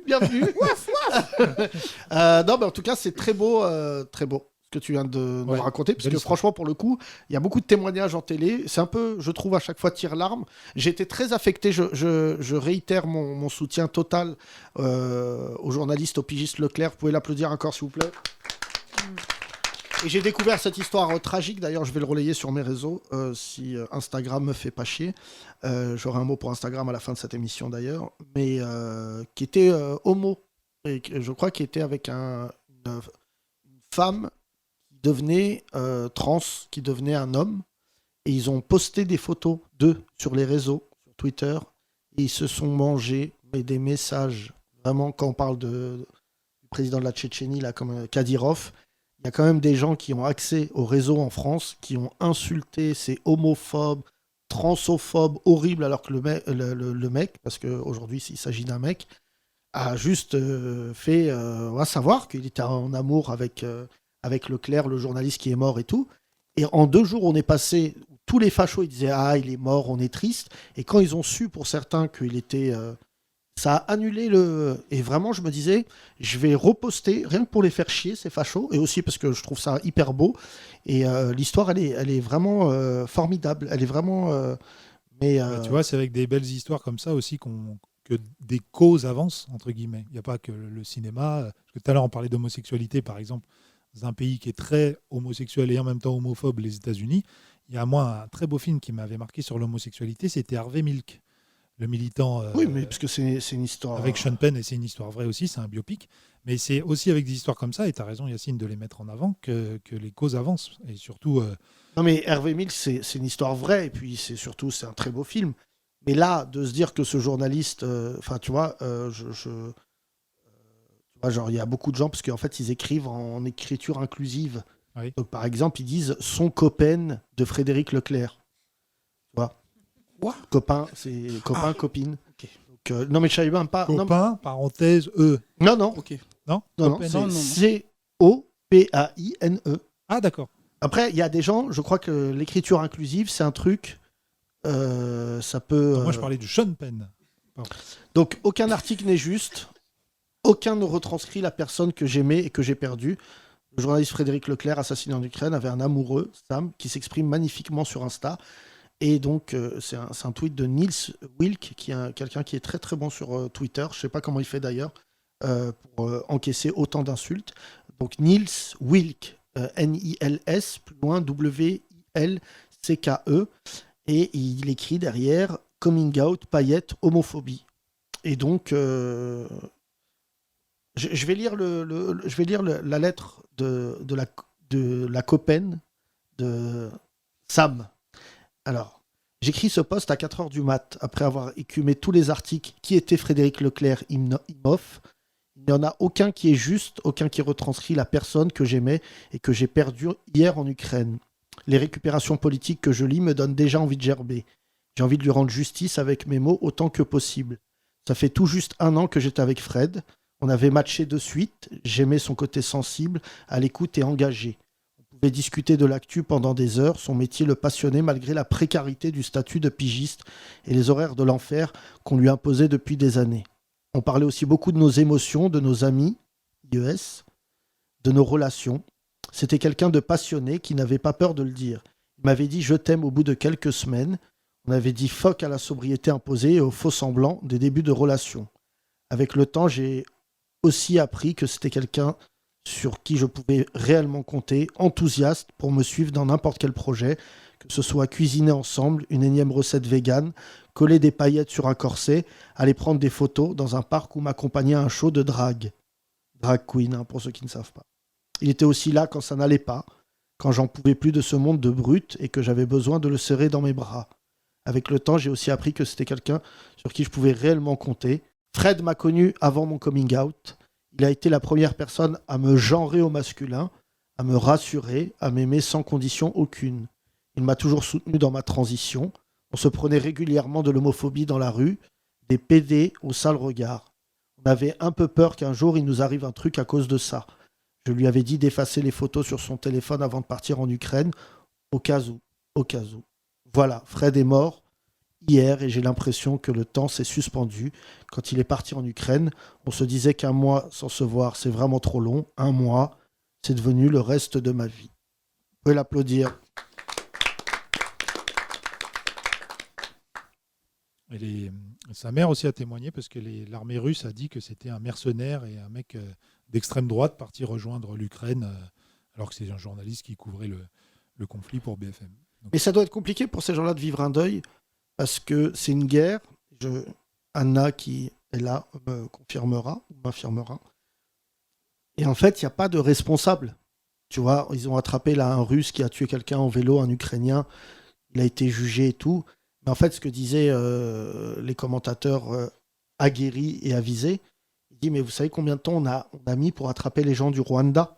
Non, mais en tout cas, c'est très beau ce que tu viens de nous Ouais, raconter, parce belle que histoire. franchement, pour le coup, il y a beaucoup de témoignages en télé. C'est un peu, je trouve, à chaque fois tire-larme. J'ai été très affecté. Je réitère mon soutien total aux journalistes, au pigiste Leclerc. Vous pouvez l'applaudir encore, s'il vous plaît. Et j'ai découvert cette histoire tragique. D'ailleurs, je vais le relayer sur mes réseaux si Instagram me fait pas chier. J'aurai un mot pour Instagram à la fin de cette émission, d'ailleurs. Mais qui était homo. Et je crois qu'il était avec une femme qui devenait trans, qui devenait un homme. Et ils ont posté des photos d'eux sur les réseaux, sur Twitter. Et ils se sont mangés des messages. Vraiment, quand on parle du président de la Tchétchénie, là, comme Kadyrov, il y a quand même des gens qui ont accès au réseau en France, qui ont insulté ces homophobes, transophobes, horribles, alors que le mec, parce qu'aujourd'hui il s'agit d'un mec, a juste fait savoir qu'il était en amour avec Leclerc, le journaliste qui est mort et tout. Et en 2 jours, on est passé, tous les fachos, ils disaient « Ah, il est mort, on est triste ». Et quand ils ont su, pour certains, qu'il était... ça a annulé le... Et vraiment, je me disais, je vais reposter, rien que pour les faire chier, ces fachos, et aussi parce que je trouve ça hyper beau. Et l'histoire, elle est vraiment formidable. Elle est vraiment... Tu vois, c'est avec des belles histoires comme ça aussi que des causes avancent, entre guillemets. Il n'y a pas que le cinéma. Parce que tout à l'heure, on parlait d'homosexualité, par exemple, dans un pays qui est très homosexuel et en même temps homophobe, les États-Unis. Il y a moi un très beau film qui m'avait marqué sur l'homosexualité, c'était Harvey Milk, le militant. Oui, mais parce que c'est une histoire. Avec Sean Penn, et c'est une histoire vraie aussi, c'est un biopic. Mais c'est aussi avec des histoires comme ça, et tu as raison, Yacine, de les mettre en avant, que les causes avancent. Et surtout. Non, mais Hervé Milk, c'est une histoire vraie, et puis c'est un très beau film. Mais là, de se dire que ce journaliste. Enfin, tu vois, tu vois, genre, il y a beaucoup de gens, parce qu'en fait, ils écrivent en écriture inclusive. Oui. Donc, par exemple, ils disent son copain de Frédéric Leclerc. Tu vois? Copain, c'est copain, copine. Ok. Donc, non, mais je savais même pas. Copain, parenthèse, E. Non. Ok. Non, Non, Copain, c'est C-O-P-A-I-N-E. Ah, d'accord. Après, il y a des gens, je crois que l'écriture inclusive, c'est un truc. Ça peut. Non, moi, je parlais du Sean Penn. Donc, aucun article n'est juste. Aucun ne retranscrit la personne que j'aimais et que j'ai perdue. Le journaliste Frédéric Leclerc, assassiné en Ukraine, avait un amoureux, Sam, qui s'exprime magnifiquement sur Insta. Et donc, c'est un tweet de Niels Wilk, qui est quelqu'un qui est très très bon sur Twitter. Je ne sais pas comment il fait d'ailleurs pour encaisser autant d'insultes. Donc, Niels Wilk, N-I-L-S, plus loin, W-I-L-C-K-E. Et il écrit derrière coming out, paillettes, homophobie. Et donc, je vais lire la lettre de la copaine de Sam. Alors, j'écris ce post à 4h du mat, après avoir écumé tous les articles qui étaient Frédéric Leclerc, Imhoff. Il n'y en a aucun qui est juste, aucun qui retranscrit la personne que j'aimais et que j'ai perdue hier en Ukraine. Les récupérations politiques que je lis me donnent déjà envie de gerber. J'ai envie de lui rendre justice avec mes mots autant que possible. Ça fait tout juste 1 an que j'étais avec Fred. On avait matché de suite. J'aimais son côté sensible, à l'écoute et engagé. On pouvait discuter de l'actu pendant des heures. Son métier le passionnait malgré la précarité du statut de pigiste et les horaires de l'enfer qu'on lui imposait depuis des années. On parlait aussi beaucoup de nos émotions, de nos amis, IES, de nos relations. C'était quelqu'un de passionné qui n'avait pas peur de le dire. Il m'avait dit « je t'aime » au bout de quelques semaines. On avait dit « fuck » à la sobriété imposée et aux faux semblants des débuts de relation. Avec le temps, j'ai aussi appris que c'était quelqu'un sur qui je pouvais réellement compter, enthousiaste pour me suivre dans n'importe quel projet, que ce soit cuisiner ensemble, une énième recette végane, coller des paillettes sur un corset, aller prendre des photos dans un parc ou m'accompagner à un show de drag. Drag queen, hein, pour ceux qui ne savent pas. Il était aussi là quand ça n'allait pas, quand j'en pouvais plus de ce monde de brutes et que j'avais besoin de le serrer dans mes bras. Avec le temps, j'ai aussi appris que c'était quelqu'un sur qui je pouvais réellement compter. Fred m'a connu avant mon coming out. Il a été la première personne à me genrer au masculin, à me rassurer, à m'aimer sans condition aucune. Il m'a toujours soutenu dans ma transition. On se prenait régulièrement de l'homophobie dans la rue, des PD au sale regard. On avait un peu peur qu'un jour il nous arrive un truc à cause de ça. Je lui avais dit d'effacer les photos sur son téléphone avant de partir en Ukraine, au cas où. Voilà, Fred est mort hier et j'ai l'impression que le temps s'est suspendu. Quand il est parti en Ukraine, on se disait qu'un mois sans se voir, c'est vraiment trop long. Un mois, c'est devenu le reste de ma vie. Vous pouvez l'applaudir. Sa mère aussi a témoigné parce que l'armée russe a dit que c'était un mercenaire et un mec d'extrême droite parti rejoindre l'Ukraine alors que c'est un journaliste qui couvrait le conflit pour BFM. Donc... Mais ça doit être compliqué pour ces gens-là de vivre un deuil parce que c'est une guerre. Anna qui est là me confirmera, m'affirmera. Et en fait, il n'y a pas de responsable. Tu vois, ils ont attrapé là un Russe qui a tué quelqu'un en vélo, un Ukrainien. Il a été jugé et tout. Mais en fait, ce que disaient les commentateurs aguerris et avisés, il dit, mais vous savez combien de temps on a mis pour attraper les gens du Rwanda?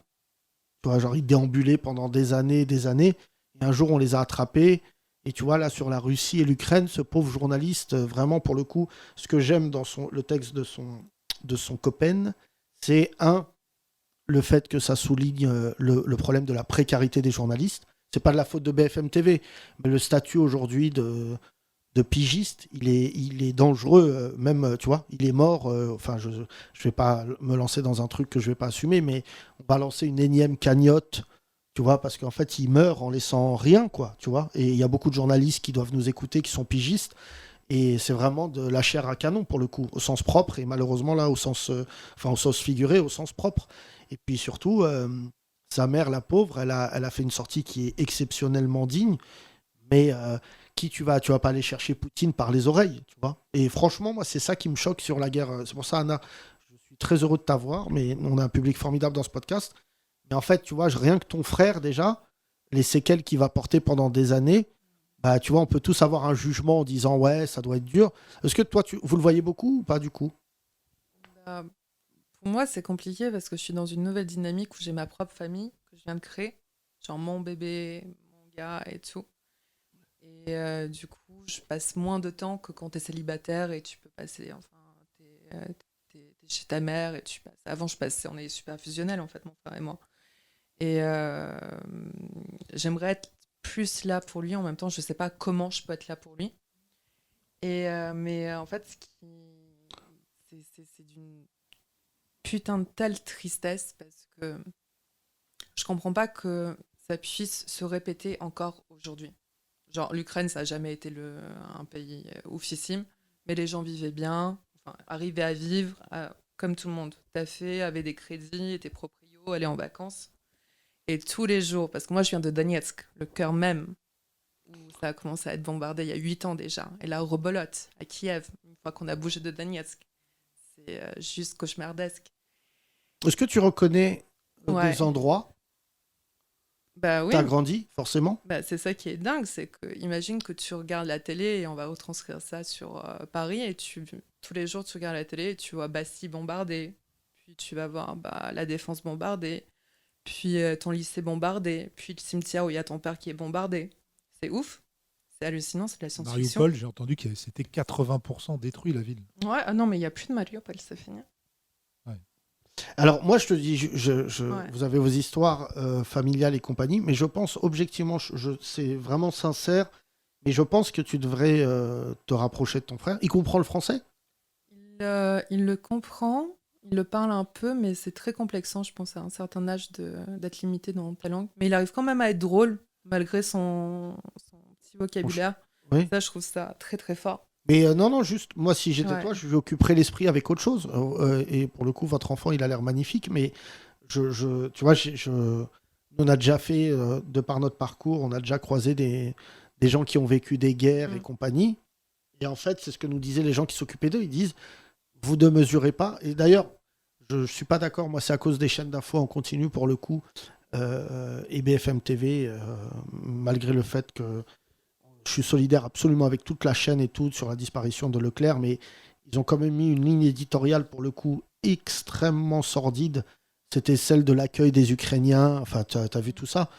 Tu vois, genre, ils déambulaient pendant des années et des années. Et un jour, on les a attrapés. Et tu vois, là, sur la Russie et l'Ukraine, ce pauvre journaliste, vraiment, pour le coup, ce que j'aime dans le texte de son copain, c'est le fait que ça souligne le problème de la précarité des journalistes. C'est pas de la faute de BFM TV, mais le statut aujourd'hui de pigiste, il est dangereux, même, tu vois, il est mort. Enfin, je vais pas me lancer dans un truc que je vais pas assumer, mais on va lancer une énième cagnotte, tu vois, parce qu'en fait, il meurt en laissant rien, quoi, tu vois. Et il y a beaucoup de journalistes qui doivent nous écouter, qui sont pigistes, et c'est vraiment de la chair à canon, pour le coup, au sens propre, et malheureusement, là, au sens figuré, au sens propre. Et puis surtout, sa mère, la pauvre, elle a fait une sortie qui est exceptionnellement digne, mais tu vas pas aller chercher Poutine par les oreilles, tu vois. Et franchement, moi, c'est ça qui me choque sur la guerre. C'est pour ça, Anna, je suis très heureux de t'avoir, mais on a un public formidable dans ce podcast. Mais en fait, tu vois, rien que ton frère, déjà, les séquelles qu'il va porter pendant des années, bah, tu vois, on peut tous avoir un jugement en disant, ouais, ça doit être dur. Est-ce que toi, vous le voyez beaucoup ou pas, du coup? Pour moi, c'est compliqué parce que je suis dans une nouvelle dynamique où j'ai ma propre famille que je viens de créer. Genre mon bébé, mon gars et tout. Et du coup, je passe moins de temps que quand t'es célibataire et tu peux passer, enfin, t'es chez ta mère et tu passes. Avant, on est super fusionnels en fait, mon frère et moi. Et j'aimerais être plus là pour lui. En même temps, je sais pas comment je peux être là pour lui. Mais en fait, c'est d'une putain de telle tristesse parce que je comprends pas que ça puisse se répéter encore aujourd'hui. Genre, l'Ukraine, ça n'a jamais été un pays oufissime, mais les gens vivaient bien, enfin, arrivaient à vivre comme tout le monde. Taffer, avaient des crédits, étaient proprios, allaient en vacances. Et tous les jours, parce que moi, je viens de Donetsk, le cœur même, où ça a commencé à être bombardé il y a 8 ans déjà. Et là, au Robolot, à Kiev, une fois qu'on a bougé de Donetsk, c'est juste cauchemardesque. Est-ce que tu reconnais des endroits? Bah oui. T'as grandi, forcément. Bah, c'est ça qui est dingue, c'est que imagine que tu regardes la télé et on va retranscrire ça sur Paris et tous les jours tu regardes la télé et tu vois Bastille bombardée, puis tu vas voir la Défense bombardée, puis ton lycée bombardé, puis le cimetière où il y a ton père qui est bombardé. C'est ouf, c'est hallucinant, c'est de la science-fiction. Mariupol, j'ai entendu que c'était 80% détruit la ville. Ouais, non mais il n'y a plus de Mariupol, c'est fini. Alors, moi, je te dis, vous avez vos histoires familiales et compagnie, mais je pense, objectivement, c'est vraiment sincère, mais je pense que tu devrais te rapprocher de ton frère. Il comprend le français? Il le comprend, il le parle un peu, mais c'est très complexant, je pense, à un certain âge d'être limité dans ta langue. Mais il arrive quand même à être drôle, malgré son petit vocabulaire. Oui. Ça, je trouve ça très, très fort. Mais non, juste, moi, si j'étais toi, je lui occuperais l'esprit avec autre chose. Et pour le coup, votre enfant, il a l'air magnifique, mais tu vois, on a déjà fait, de par notre parcours, on a déjà croisé des gens qui ont vécu des guerres et compagnie. Et en fait, c'est ce que nous disaient les gens qui s'occupaient d'eux. Ils disent, vous ne mesurez pas. Et d'ailleurs, je ne suis pas d'accord. Moi, c'est à cause des chaînes d'infos en continu, pour le coup, et BFM TV, malgré le fait que je suis solidaire absolument avec toute la chaîne et tout sur la disparition de Leclerc, mais ils ont quand même mis une ligne éditoriale pour le coup extrêmement sordide. C'était celle de l'accueil des Ukrainiens. Enfin, t'as vu tout ça.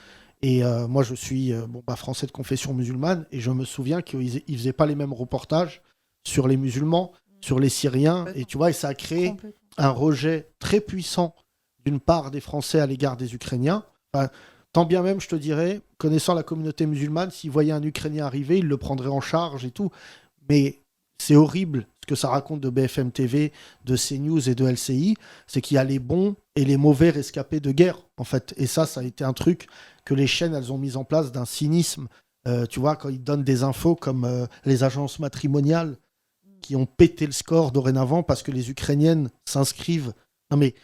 Et moi, je suis français de confession musulmane et je me souviens qu'ils ne faisaient pas les mêmes reportages sur les musulmans, sur les Syriens. Et tu vois, et ça a créé un rejet très puissant d'une part des Français à l'égard des Ukrainiens. Enfin, tant bien même, je te dirais, connaissant la communauté musulmane, s'ils voyaient un Ukrainien arriver, ils le prendraient en charge et tout. Mais c'est horrible ce que ça raconte de BFM TV, de CNews et de LCI. C'est qu'il y a les bons et les mauvais rescapés de guerre, en fait. Et ça a été un truc que les chaînes, elles ont mis en place d'un cynisme. Tu vois, quand ils donnent des infos comme les agences matrimoniales qui ont pété le score dorénavant parce que les Ukrainiennes s'inscrivent. Non mais,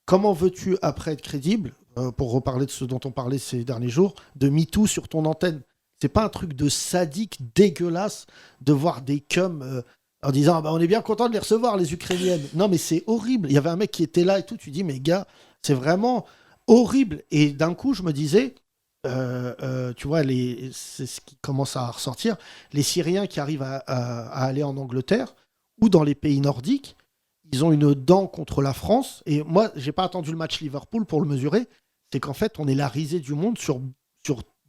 comment veux-tu, après, être crédible, pour reparler de ce dont on parlait ces derniers jours, de MeToo sur ton antenne? C'est pas un truc de sadique dégueulasse de voir des cums en disant on est bien content de les recevoir, les Ukrainiennes. Non, mais c'est horrible. Il y avait un mec qui était là et tout. Tu dis, mais gars, c'est vraiment horrible. Et d'un coup, je me disais, tu vois, c'est ce qui commence à ressortir. Les Syriens qui arrivent à aller en Angleterre ou dans les pays nordiques, ils ont une dent contre la France. Et moi, j'ai pas attendu le match Liverpool pour le mesurer. C'est qu'en fait, on est la risée du monde sur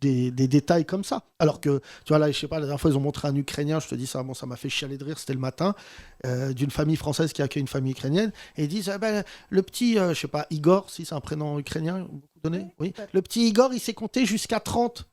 des détails comme ça. Alors que, tu vois, là, je sais pas, la dernière fois, ils ont montré un Ukrainien, je te dis ça, ça m'a fait chialer de rire, c'était le matin, d'une famille française qui accueille une famille ukrainienne, et ils disent, le petit, je sais pas, Igor, si c'est un prénom ukrainien, beaucoup donné, oui. Le petit Igor, il s'est compté jusqu'à 30.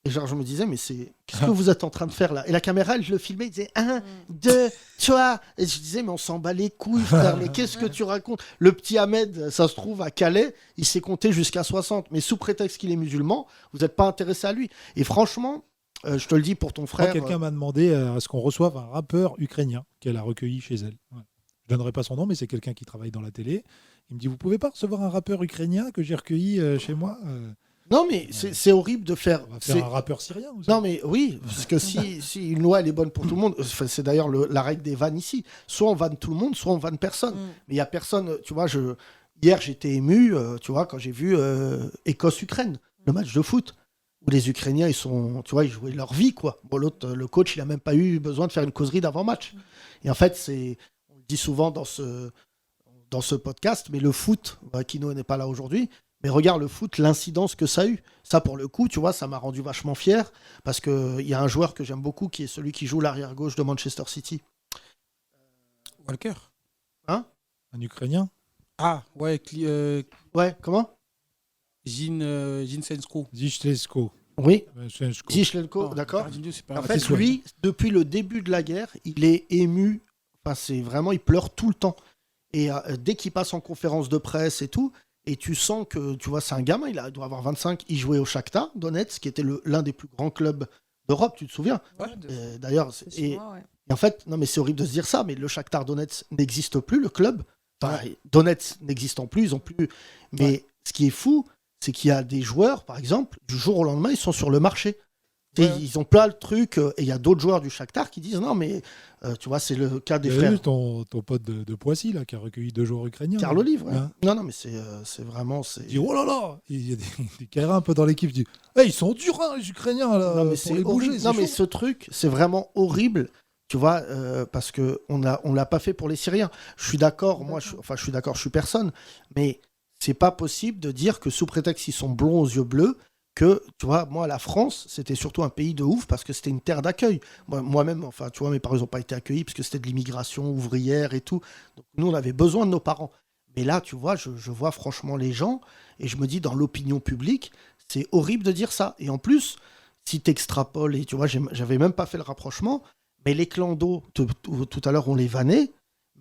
Et genre, je me disais, mais qu'est-ce que vous êtes en train de faire là? Et la caméra, elle, je le filmais, il disait 1, 2, 3. Et je disais, mais on s'en bat les couilles, frère. Mais qu'est-ce que tu racontes? Le petit Ahmed, ça se trouve à Calais, il s'est compté jusqu'à 60. Mais sous prétexte qu'il est musulman, vous n'êtes pas intéressé à lui. Et franchement, je te le dis pour ton frère. Quelqu'un m'a demandé à ce qu'on reçoive un rappeur ukrainien qu'elle a recueilli chez elle. Ouais. Je ne donnerai pas son nom, mais c'est quelqu'un qui travaille dans la télé. Il me dit, vous pouvez pas recevoir un rappeur ukrainien que j'ai recueilli chez moi Non, mais c'est horrible de faire. On va faire un rappeur syrien aussi. Non, mais oui, parce que si une loi elle est bonne pour tout le monde, c'est d'ailleurs la règle des vannes ici. Soit on vanne tout le monde, soit on vanne personne. Mais il n'y a personne. Tu vois, hier j'étais ému, tu vois, quand j'ai vu Écosse-Ukraine, le match de foot, où les Ukrainiens, ils jouaient leur vie, quoi. Bon, l'autre, le coach, il n'a même pas eu besoin de faire une causerie d'avant-match. Et en fait, on le dit souvent dans ce podcast, mais le foot, Kino n'est pas là aujourd'hui. Mais regarde le foot, l'incidence que ça a eu. Ça, pour le coup, tu vois, ça m'a rendu vachement fier parce qu'il y a un joueur que j'aime beaucoup qui est celui qui joue l'arrière-gauche de Manchester City. Walker. Hein? Un Ukrainien? Ah, ouais. Ouais, comment? Zinchenko. Zinchenko. Oui. Zinchenko, d'accord. En fait, lui, depuis le début de la guerre, il est ému. Enfin, c'est vraiment, il pleure tout le temps. Et dès qu'il passe en conférence de presse et tout, et tu sens que, tu vois, c'est un gamin, il doit avoir 25, il jouait au Shakhtar Donetsk, qui était l'un des plus grands clubs d'Europe, tu te souviens? Ouais, d'ailleurs, et en fait, non mais c'est horrible de se dire ça, mais le Shakhtar Donetsk n'existe plus, le club. Enfin, Donetsk n'existant plus, ils ont plus. Mais ce qui est fou, c'est qu'il y a des joueurs, par exemple, du jour au lendemain, ils sont sur le marché. Ouais. Ils ont plein de trucs, et il y a d'autres joueurs du Shakhtar qui disent non, mais tu vois, c'est le cas des frères. Vu ton pote de Poissy, là, qui a recueilli 2 joueurs ukrainiens. Carl Olive, ouais. Non, mais c'est vraiment. Il dit oh là là. Il y a des carrés un peu dans l'équipe. Il dit hey, ils sont durs, hein, les Ukrainiens, là. Non, mais c'est bouger. Non, mais ce truc, c'est vraiment horrible. Tu vois, parce qu'on l'a pas fait pour les Syriens. Je suis d'accord, je suis d'accord, je suis personne, mais c'est pas possible de dire que sous prétexte qu'ils sont blonds aux yeux bleus, que, tu vois, moi, la France, c'était surtout un pays de ouf parce que c'était une terre d'accueil. Moi-même, enfin, tu vois, mes parents n'ont pas été accueillis parce que c'était de l'immigration ouvrière et tout. Donc, nous, on avait besoin de nos parents. Mais là, tu vois, je vois franchement les gens et je me dis, dans l'opinion publique, c'est horrible de dire ça. Et en plus, si tu extrapoles, et tu vois, j'avais même pas fait le rapprochement, mais les clandos, tout à l'heure, on les vannait,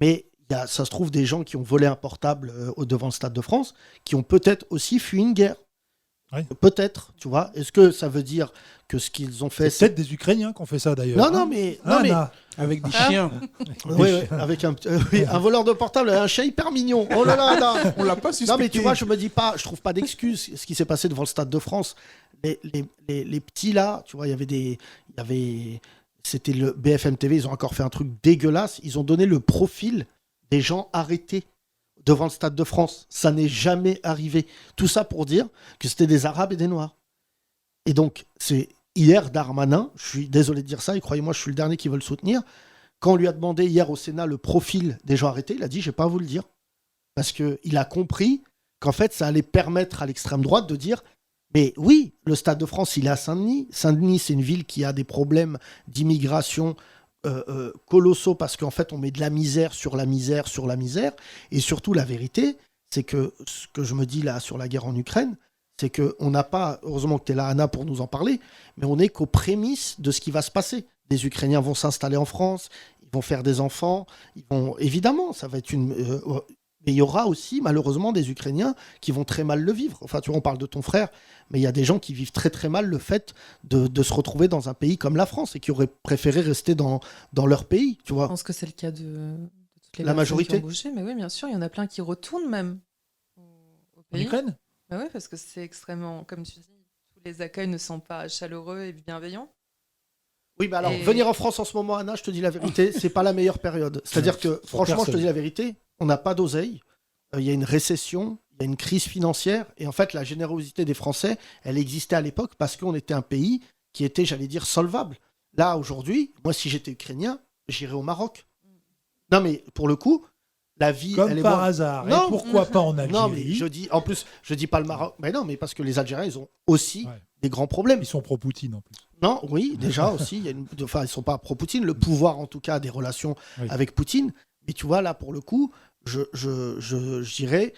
mais ça se trouve des gens qui ont volé un portable devant le Stade de France, qui ont peut-être aussi fui une guerre. Oui. Peut-être, tu vois. Est-ce que ça veut dire que ce qu'ils ont fait... C'est peut-être des Ukrainiens qui ont fait ça, d'ailleurs. Non, mais... Avec des chiens. Oui, avec un voleur de portable et un chien hyper mignon. Oh là là, non. On l'a pas suspecté. Non, mais tu vois, je trouve pas d'excuse. Ce qui s'est passé devant le Stade de France, les petits là, tu vois, c'était le BFM TV, ils ont encore fait un truc dégueulasse. Ils ont donné le profil des gens arrêtés devant le Stade de France. Ça n'est jamais arrivé. Tout ça pour dire que c'était des Arabes et des Noirs. Et donc, hier, Darmanin, je suis désolé de dire ça, et croyez-moi, je suis le dernier qui veut le soutenir, quand on lui a demandé hier au Sénat le profil des gens arrêtés, il a dit « je n'ai pas à vous le dire ». Parce qu'il a compris qu'en fait, ça allait permettre à l'extrême droite de dire « mais oui, le Stade de France, il est à Saint-Denis. Saint-Denis, c'est une ville qui a des problèmes d'immigration colossaux parce qu'en fait, on met de la misère sur la misère sur la misère. Et surtout, la vérité, c'est que ce que je me dis là sur la guerre en Ukraine, c'est qu'on n'a pas, heureusement que tu es là, Anna, pour nous en parler, mais on n'est qu'aux prémices de ce qui va se passer. Des Ukrainiens vont s'installer en France, ils vont faire des enfants, évidemment, ça va être une... mais il y aura aussi, malheureusement, des Ukrainiens qui vont très mal le vivre. Enfin, tu vois, on parle de ton frère, mais il y a des gens qui vivent très très mal le fait de se retrouver dans un pays comme la France et qui auraient préféré rester dans leur pays, tu vois. Je pense que c'est le cas de toutes les la personnes majorité. qui ont bougé, mais oui, bien sûr, il y en a plein qui retournent même au En pays. Ukraine ? Bah oui, parce que c'est extrêmement, comme tu dis, tous les accueils ne sont pas chaleureux et bienveillants. Oui, mais alors, venir en France en ce moment, Anna, je te dis la vérité, c'est pas la meilleure période. C'est-à-dire que, franchement, je te dis la vérité, on n'a pas d'oseille, il y a une récession, il y a une crise financière, et en fait, la générosité des Français, elle existait à l'époque parce qu'on était un pays qui était, j'allais dire, solvable. Là, aujourd'hui, moi, si j'étais ukrainien, j'irais au Maroc. Non, mais pour le coup, la vie, Comme elle est par moins... hasard. Non, Et pourquoi pas en Algérie ? Non, mais je dis, en plus, je dis pas le Maroc. Mais non, mais parce que les Algériens, ils ont aussi des grands problèmes. Ils sont pro-Poutine en plus. Non, oui, déjà aussi. Enfin, ils sont pas pro-Poutine. Le pouvoir, en tout cas, a des relations avec Poutine. Mais tu vois, là, pour le coup, je dirais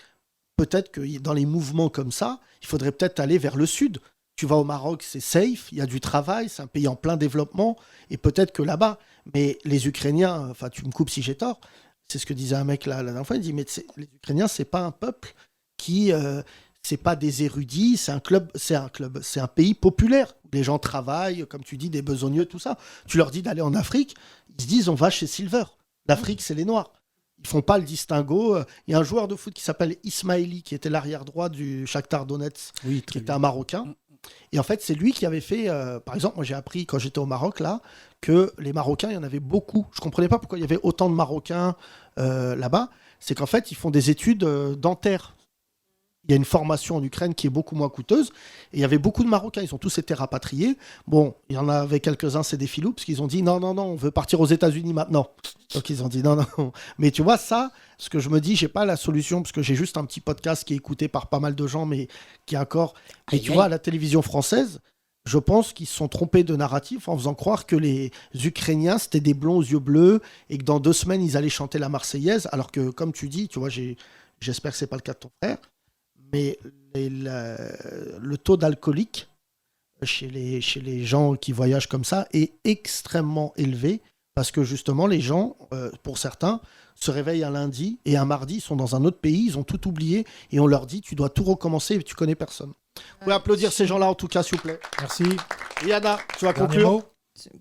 peut-être que dans les mouvements comme ça, il faudrait peut-être aller vers le sud. Tu vas au Maroc, c'est safe, il y a du travail, c'est un pays en plein développement. Et peut-être que là-bas, mais les Ukrainiens, enfin, tu me coupes si j'ai tort, c'est ce que disait un mec là, la dernière fois, il dit, mais les Ukrainiens, c'est pas un peuple qui... c'est pas des érudits, c'est un pays populaire. Où les gens travaillent, comme tu dis, des besogneux, tout ça. Tu leur dis d'aller en Afrique, ils se disent, on va chez Silver. L'Afrique, c'est les Noirs. Ils font pas le distinguo. Il y a un joueur de foot qui s'appelle Ismaili, qui était l'arrière-droit du Shakhtar Donetsk, qui était un Marocain. Et en fait, c'est lui qui avait fait... par exemple, moi, j'ai appris, quand j'étais au Maroc, là, que les Marocains, il y en avait beaucoup. Je comprenais pas pourquoi il y avait autant de Marocains là-bas. C'est qu'en fait, ils font des études dentaires. Il y a une formation en Ukraine qui est beaucoup moins coûteuse. Et il y avait beaucoup de Marocains. Ils ont tous été rapatriés. Bon, il y en avait quelques-uns, c'est des filous, parce qu'ils ont dit non, on veut partir aux États-Unis maintenant. Donc ils ont dit non. Mais tu vois, ça, ce que je me dis, j'ai pas la solution, parce que j'ai juste un petit podcast qui est écouté par pas mal de gens, mais qui est encore. Mais tu vois, à la télévision française, je pense qu'ils se sont trompés de narratif en faisant croire que les Ukrainiens, c'était des blonds aux yeux bleus et que dans 2 semaines, ils allaient chanter la Marseillaise. Alors que, comme tu dis, tu vois, j'espère que c'est pas le cas de ton frère. Mais le taux d'alcoolique chez les gens qui voyagent comme ça est extrêmement élevé parce que justement les gens, pour certains, se réveillent un lundi et un mardi, ils sont dans un autre pays, ils ont tout oublié et on leur dit tu dois tout recommencer et tu connais personne. Vous pouvez applaudir ces gens-là en tout cas, s'il vous plaît. Merci. Yana, tu vas Dernier conclure. mot.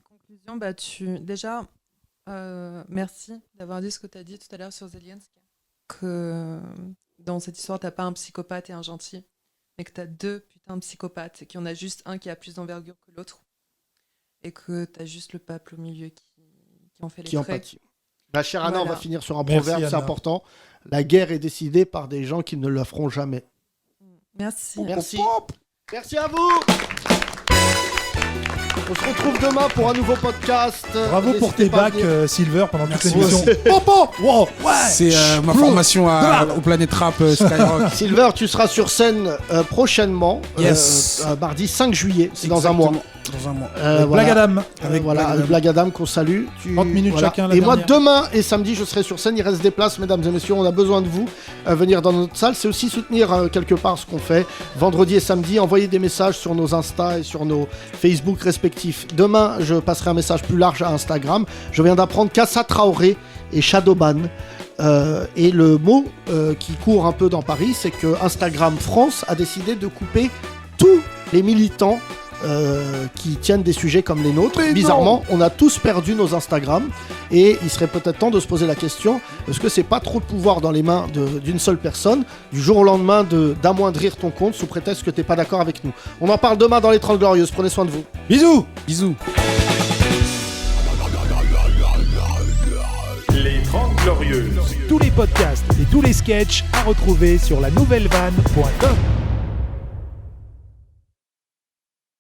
Conclusion, déjà, merci d'avoir dit ce que tu as dit tout à l'heure sur Zelensky. Que dans cette histoire, t'as pas un psychopathe et un gentil, mais que t'as 2 putains de psychopathes et qu'il y en a juste un qui a plus d'envergure que l'autre. Et que t'as juste le peuple au milieu qui en fait les Qui en frais. pâtit. Ma chère Anna, Voilà. on va finir sur un Merci, proverbe, c'est Anna. important. La guerre est décidée par des gens qui ne la feront jamais. Merci. Merci. Merci à vous. On se retrouve demain pour un nouveau podcast. Bravo pour N'hésitez tes pas à bacs, venir. Silver, pendant toute Merci l'émission. aussi. Popo Wow, ouais. C'est ma formation au Planet Rap Skyrock. Silver, tu seras sur scène prochainement, Yes. mardi 5 juillet, c'est dans un mois. Dans un mois. Blague Adam. Avec Blague Adam qu'on salue. 30 minutes chacun, la Et moi, dernière. demain et samedi, je serai sur scène. Il reste des places, mesdames et messieurs. On a besoin de vous. Venir dans notre salle, c'est aussi soutenir quelque part ce qu'on fait. Vendredi et samedi, envoyez des messages sur nos Insta et sur nos Facebook respectifs. Demain, je passerai un message plus large à Instagram. Je viens d'apprendre qu'Assa Traoré et Shadowban. Et le mot qui court un peu dans Paris, c'est que Instagram France a décidé de couper tous les militants qui tiennent des sujets comme les nôtres. Mais bizarrement, on a tous perdu nos Instagram et il serait peut-être temps de se poser la question, est-ce que c'est pas trop de pouvoir dans les mains d'une seule personne, du jour au lendemain d'amoindrir ton compte sous prétexte que t'es pas d'accord avec nous. On en parle demain dans les 30 Glorieuses, prenez soin de vous. Bisous. Bisous. Les 30 Glorieuses. Tous les podcasts et tous les sketchs à retrouver sur la nouvellevanne.com.